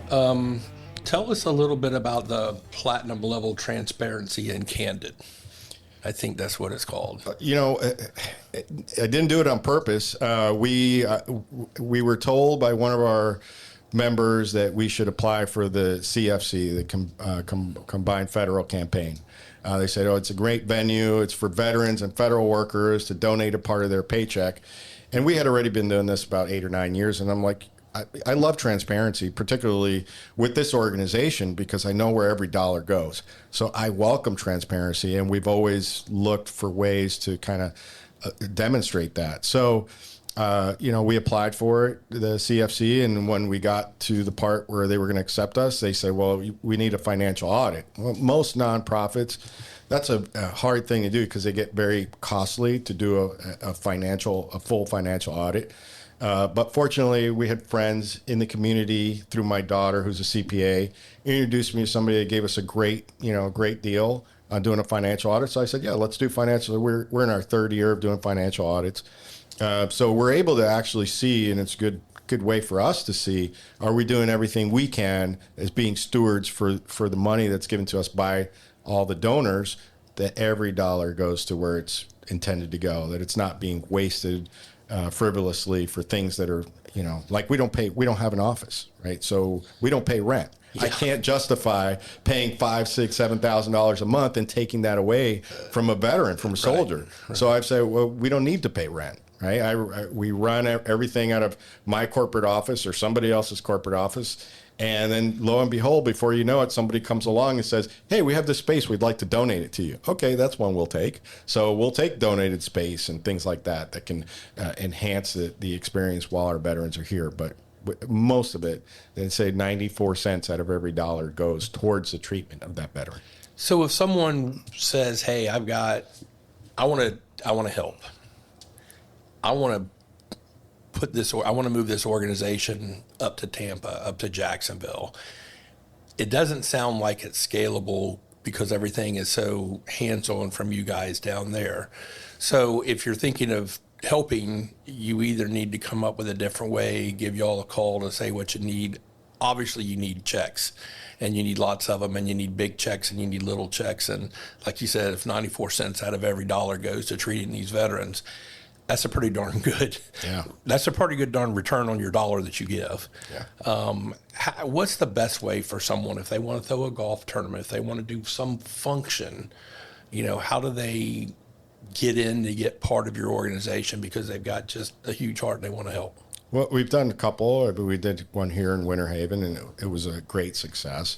Tell us a little bit about the platinum level transparency and candid. I think that's what it's called. I didn't do it on purpose. We were told by one of our members that we should apply for the CFC, the Combined Federal Campaign. They said, it's a great venue. It's for veterans and federal workers to donate a part of their paycheck. And we had already been doing this about 8 or 9 years. And I'm like, I love transparency, particularly with this organization, because I know where every dollar goes. So I welcome transparency, and we've always looked for ways to kind of demonstrate that. So, we applied for it, the CFC, and when we got to the part where they were going to accept us, they said, well, we need a financial audit. Well, most nonprofits, that's a hard thing to do because they get very costly to do a full financial audit. But fortunately, we had friends in the community through my daughter, who's a CPA, introduced me to somebody that gave us a great deal on doing a financial audit. So I said, yeah, let's do financial. We're in our 3rd year of doing financial audits. So we're able to actually see, and it's a good way for us to see, are we doing everything we can as being stewards for the money that's given to us by all the donors, that every dollar goes to where it's intended to go, that it's not being wasted frivolously for things that are, like we don't have an office, right? So we don't pay rent. Yeah. I can't justify paying $5,000, $6,000, $7,000 a month and taking that away from a veteran, from a soldier. Right. So I've said, well, we don't need to pay rent, right? We run everything out of my corporate office or somebody else's corporate office. And then lo and behold, before you know it, somebody comes along and says, hey, we have this space. We'd like to donate it to you. Okay, that's one we'll take. So we'll take donated space and things like that can enhance the experience while our veterans are here. But most of it, they say 94 cents out of every dollar goes towards the treatment of that veteran. So if someone says, hey, I want to help. I want to move this organization up to Tampa, up to Jacksonville. It doesn't sound like it's scalable because everything is so hands-on from you guys down there. So if you're thinking of helping, you either need to come up with a different way, give y'all a call to say what you need. Obviously, you need checks, and you need lots of them, and you need big checks, and you need little checks. And like you said, if 94 cents out of every dollar goes to treating these veterans, that's a pretty darn good. Yeah. That's a pretty good darn return on your dollar that you give. Yeah. What's the best way for someone if they want to throw a golf tournament, if they want to do some function, how do they get in to get part of your organization because they've got just a huge heart and they want to help? Well, we've done a couple. We did one here in Winter Haven, and it was a great success.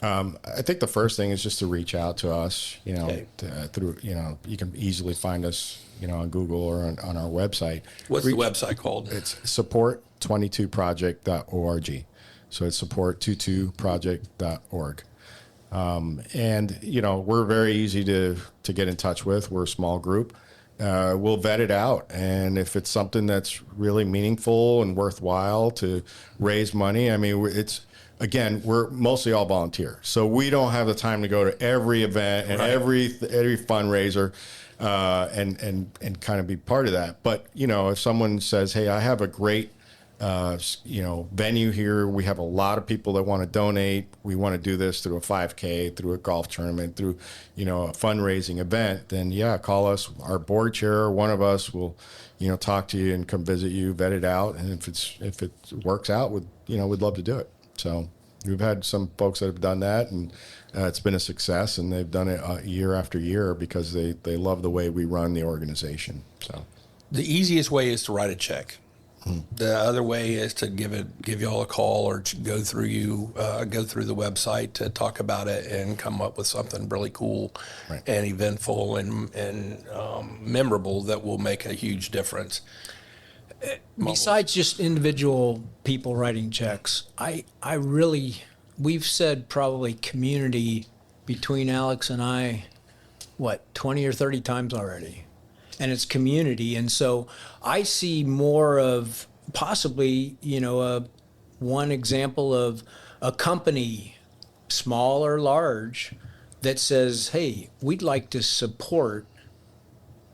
I think the first thing is just to reach out to us, through, you can easily find us, on Google or on our website. What's the website called? It's support22project.org. So it's support22project.org. And, we're very easy to get in touch with. We're a small group. We'll vet it out. And if it's something that's really meaningful and worthwhile to raise money, I mean, we're mostly all volunteer. So we don't have the time to go to every event and every fundraiser and kind of be part of that. But, if someone says, hey, I have a great venue here. We have a lot of people that want to donate. We want to do this through a 5K, through a golf tournament, through, a fundraising event. Then, call us. Our board chair, one of us will, talk to you and come visit you, vet it out. And if it works out, we'd love to do it. So we've had some folks that have done that, and it's been a success. And they've done it year after year because they love the way we run the organization. So the easiest way is to write a check. The other way is to give y'all a call or go through the website to talk about it and come up with something really cool and eventful and memorable that will make a huge difference. Besides just individual people writing checks, we've said probably community between Alex and I, 20 or 30 times already. And it's community. And so I see more of possibly, one example of a company, small or large, that says, hey, we'd like to support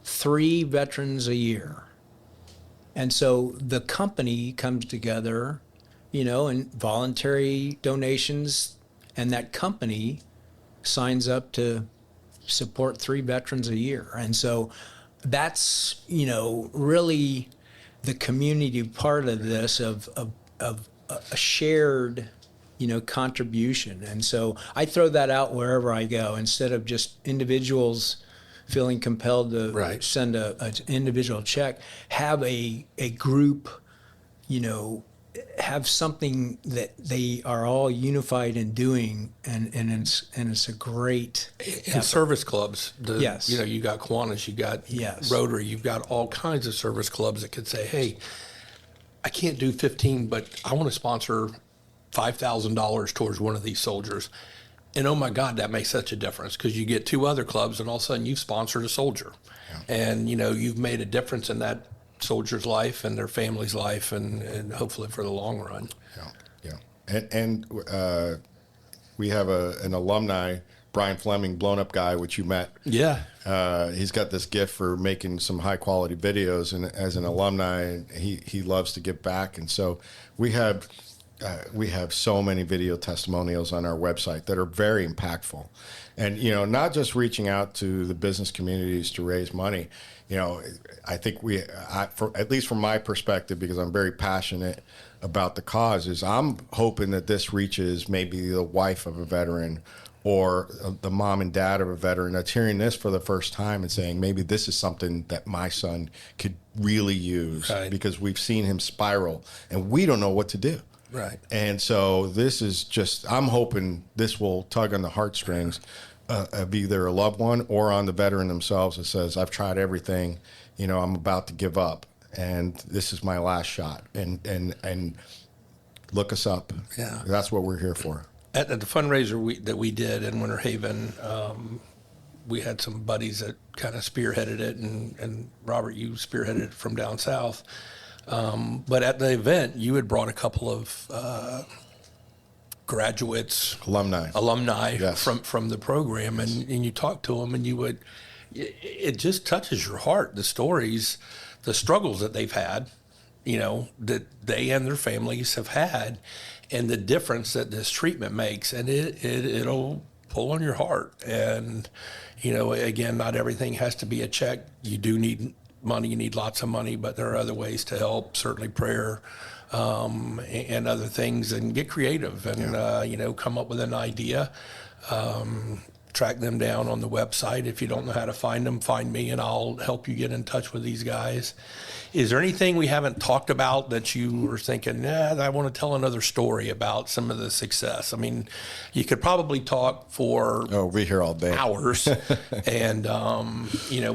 3 veterans a year. And so the company comes together, and voluntary donations, and that company signs up to support 3 veterans a year. And so that's, really the community part of this, of a shared, contribution. And so I throw that out wherever I go instead of just individuals feeling compelled to send an individual check. Have a group, have something that they are all unified in doing, and it's a great and service clubs. Yes. You got Kiwanis, you got Rotary, you've got all kinds of service clubs that could say, hey, I can't do 15, but I want to sponsor $5,000 towards one of these soldiers. And oh my God, that makes such a difference because you get 2 other clubs and all of a sudden you've sponsored a soldier. Yeah. And, you've made a difference in that soldier's life and their family's life and hopefully for the long run. Yeah. And we have an alumni, Brian Fleming, Blown Up Guy, which you met. Yeah. He's got this gift for making some high quality videos, and as an alumni, he loves to give back. And so we have so many video testimonials on our website that are very impactful. And, not just reaching out to the business communities to raise money. I think at least from my perspective, because I'm very passionate about the cause, is I'm hoping that this reaches maybe the wife of a veteran or the mom and dad of a veteran that's hearing this for the first time and saying, maybe this is something that my son could really use because we've seen him spiral and we don't know what to do. Right. And so this is I'm hoping this will tug on the heartstrings of either a loved one or on the veteran themselves that says, I've tried everything, I'm about to give up and this is my last shot. And look us up. Yeah. That's what we're here for. At the fundraiser that we did in Winter Haven, we had some buddies that kind of spearheaded it, and Robert, you spearheaded it from down south. But at the event, you had brought a couple of graduates, alumni yes. from the program, and you talked to them, and it just touches your heart, the stories, the struggles that they've had, that they and their families have had, and the difference that this treatment makes, and it'll pull on your heart. And again, not everything has to be a check. You do need money, you need lots of money, but there are other ways to help, certainly prayer, and other things, and get creative and, come up with an idea. track them down on the website. If you don't know how to find them, find me and I'll help you get in touch with these guys. Is there anything we haven't talked about that you were thinking, I want to tell another story about some of the success? I mean, you could probably talk for we'll be here all day. Hours, and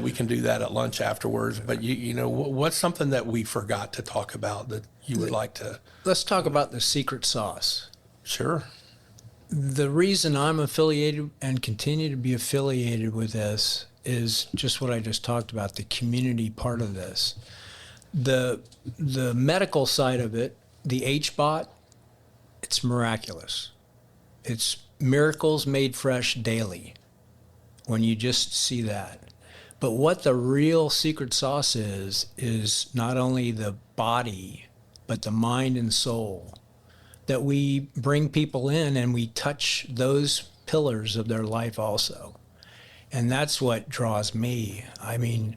we can do that at lunch afterwards. But what's something that we forgot to talk about that you would like to? Let's talk about the secret sauce. Sure. The reason I'm affiliated and continue to be affiliated with this is just what I just talked about, the community part of this. The medical side of it, the HBOT, it's miraculous. It's miracles made fresh daily when you just see that. But what the real secret sauce is not only the body, but the mind and soul. That we bring people in and we touch those pillars of their life also. And that's what draws me. I mean,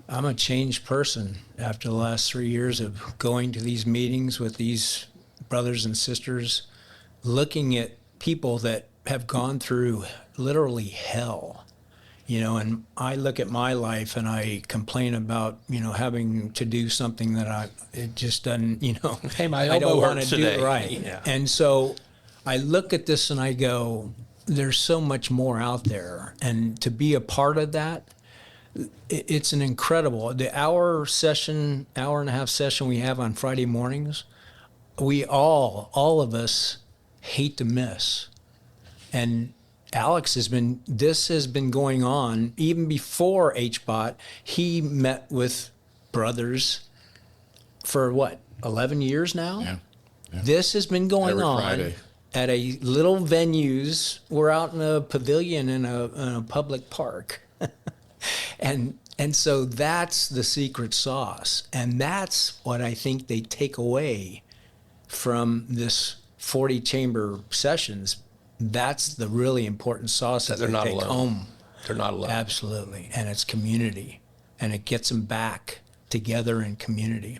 I'm a changed person after the last 3 years of going to these meetings with these brothers and sisters, looking at people that have gone through literally hell. And I look at my life and I complain about, having to do something that it just doesn't, Hey, my I don't elbow want hurts to do today. it right. Yeah. And so I look at this and I go, there's so much more out there. And to be a part of that, it's an incredible, the hour and a half session we have on Friday mornings, we all of us hate to miss. And Alex has been going on even before HBOT. He met with brothers for 11 years now? Yeah. This has been going Every on Friday. at a little venues. We're out in a pavilion in a public park. And so that's the secret sauce. And that's what I think they take away from this 40 chamber sessions. That's the really important sauce that They're they not take alone. home. They're not alone. Absolutely. And it's community. And it gets them back together in community.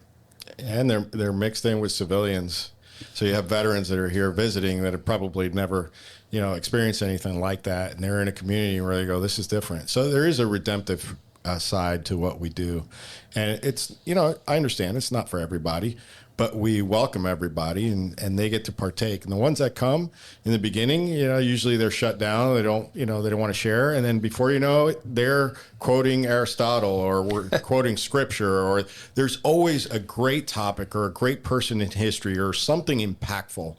And they're mixed in with civilians. So you have veterans that are here visiting that have probably never, experienced anything like that. And they're in a community where they go, this is different. So there is a redemptive side to what we do. And it's, I understand it's not for everybody, but we welcome everybody and they get to partake. And the ones that come in the beginning, usually they're shut down. They don't want to share. And then before you know it, they're quoting Aristotle or we're quoting scripture, or there's always a great topic or a great person in history or something impactful.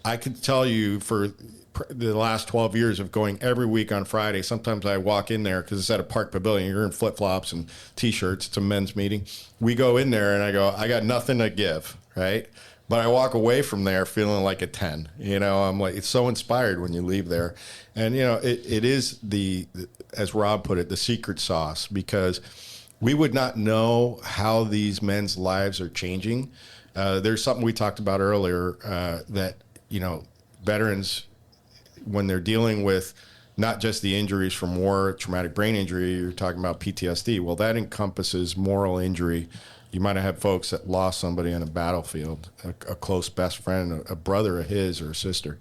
I could tell you for the last 12 years of going every week on Friday, sometimes I walk in there because it's at a park pavilion. You're in flip-flops and T-shirts. It's a men's meeting. We go in there and I go, I got nothing to give, right? But I walk away from there feeling like a 10. I'm like, it's so inspired when you leave there. And, it is as Rob put it, the secret sauce, because we would not know how these men's lives are changing. There's something we talked about earlier that, veterans, when they're dealing with not just the injuries from war, traumatic brain injury, you're talking about PTSD. Well, that encompasses moral injury. You might have had folks that lost somebody on a battlefield, a close best friend, a brother of his or a sister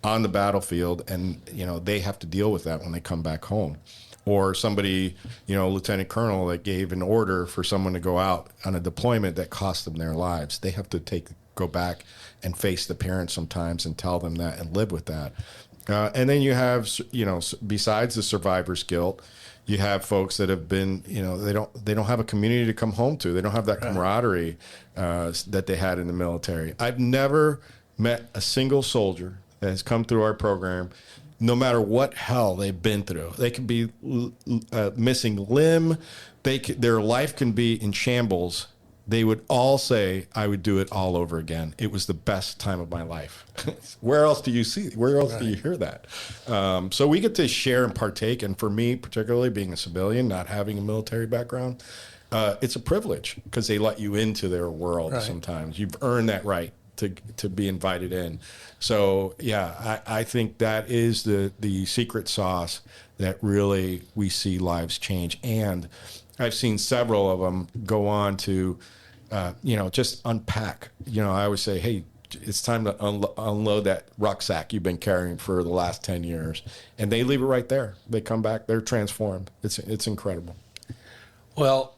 on the battlefield, and, they have to deal with that when they come back home. Or somebody, lieutenant colonel that gave an order for someone to go out on a deployment that cost them their lives. They have to go back and face the parents sometimes and tell them that and live with that. And then you have, besides the survivor's guilt, you have folks that have been, they don't have a community to come home to. They don't have that camaraderie that they had in the military. I've never met a single soldier that has come through our program, no matter what hell they've been through. They could be missing limb. Their life can be in shambles. They would all say, I would do it all over again. It was the best time of my life. Where else do you do you hear that? So we get to share and partake. And for me, particularly being a civilian, not having a military background, it's a privilege because they let you into their world sometimes. You've earned that right to be invited in. So, yeah, I think that is the secret sauce that really we see lives change. And I've seen several of them go on to, just unpack. I always say, hey, it's time to unload that rucksack you've been carrying for the last 10 years. And they leave it right there. They come back, they're transformed. It's incredible. Well,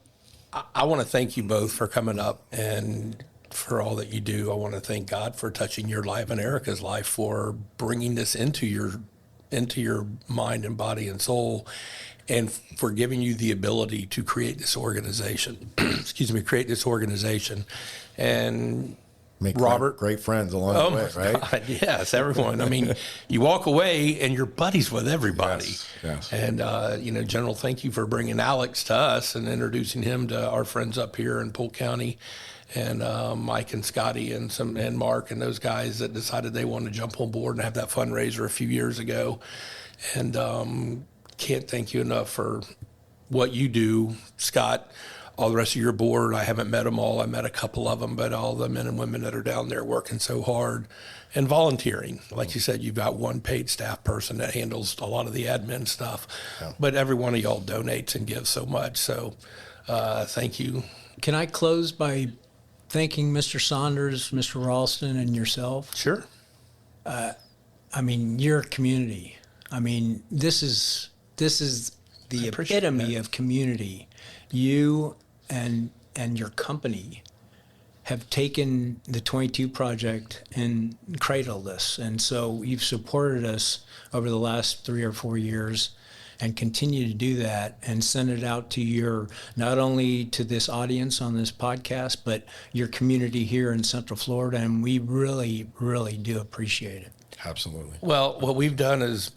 I want to thank you both for coming up and for all that you do. I want to thank God for touching your life and Erica's life, for bringing this into your mind and body and soul, and for giving you the ability to create this organization. Create this organization. And Make Robert, great friends along the way, right? God, yes, everyone. I mean, you walk away and you're buddies with everybody. Yes. And General, thank you for bringing Alex to us and introducing him to our friends up here in Polk County, and Mike and Scotty and Mark and those guys that decided they wanted to jump on board and have that fundraiser a few years ago. And can't thank you enough for what you do, Scott. All the rest of your board, I haven't met them all. I met a couple of them, but all the men and women that are down there working so hard and volunteering. Like you said, you've got one paid staff person that handles a lot of the admin stuff, but every one of y'all donates and gives so much. So thank you. Can I close by thanking Mr. Saunders, Mr. Ralston, and yourself? Sure. I mean, your community. I mean, this is the epitome of community. You and your company have taken the 22 project and cradled us. And so you've supported us over the last 3 or 4 years and continue to do that and send it out to not only to this audience on this podcast, but your community here in Central Florida. And we really, really do appreciate it. Absolutely. Well, what we've done is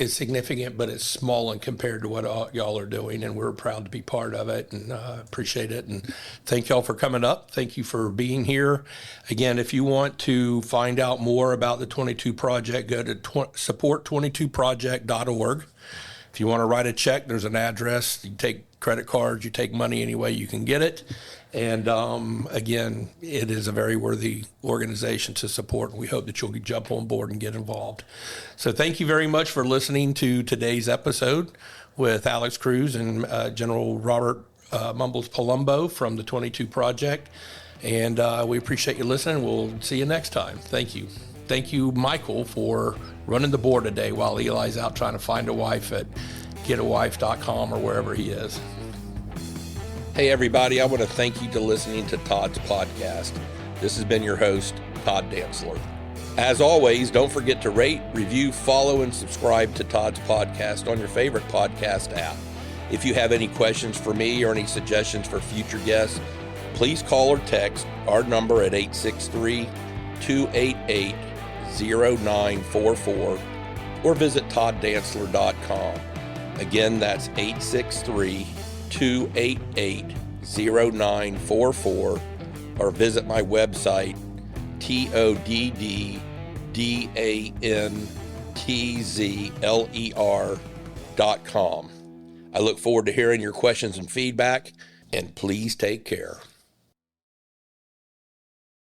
significant, but it's small and compared to what y'all are doing, and we're proud to be part of it, and appreciate it. And thank y'all for coming up. Thank you for being here. Again, if you want to find out more about the 22 Project, go to support22project.org. If you want to write a check, there's an address. You take credit cards, you take money any way you can get it. And again, it is a very worthy organization to support, and we hope that you'll jump on board and get involved. So thank you very much for listening to today's episode with Alex Cruz and General Robert Mumbles Polumbo from the 22 Project. And we appreciate you listening. We'll see you next time. Thank you. Thank you, Michael, for running the board today while Eli's out trying to find a wife at getawife.com or wherever he is. Hey, everybody, I want to thank you for listening to Todd's podcast. This has been your host, Todd Dantzler. As always, don't forget to rate, review, follow, and subscribe to Todd's podcast on your favorite podcast app. If you have any questions for me or any suggestions for future guests, please call or text our number at 863-288-0944 or visit todddantzler.com. Again, that's 863-288-0944, or visit my website, todddantzler.com. I look forward to hearing your questions and feedback, and please take care.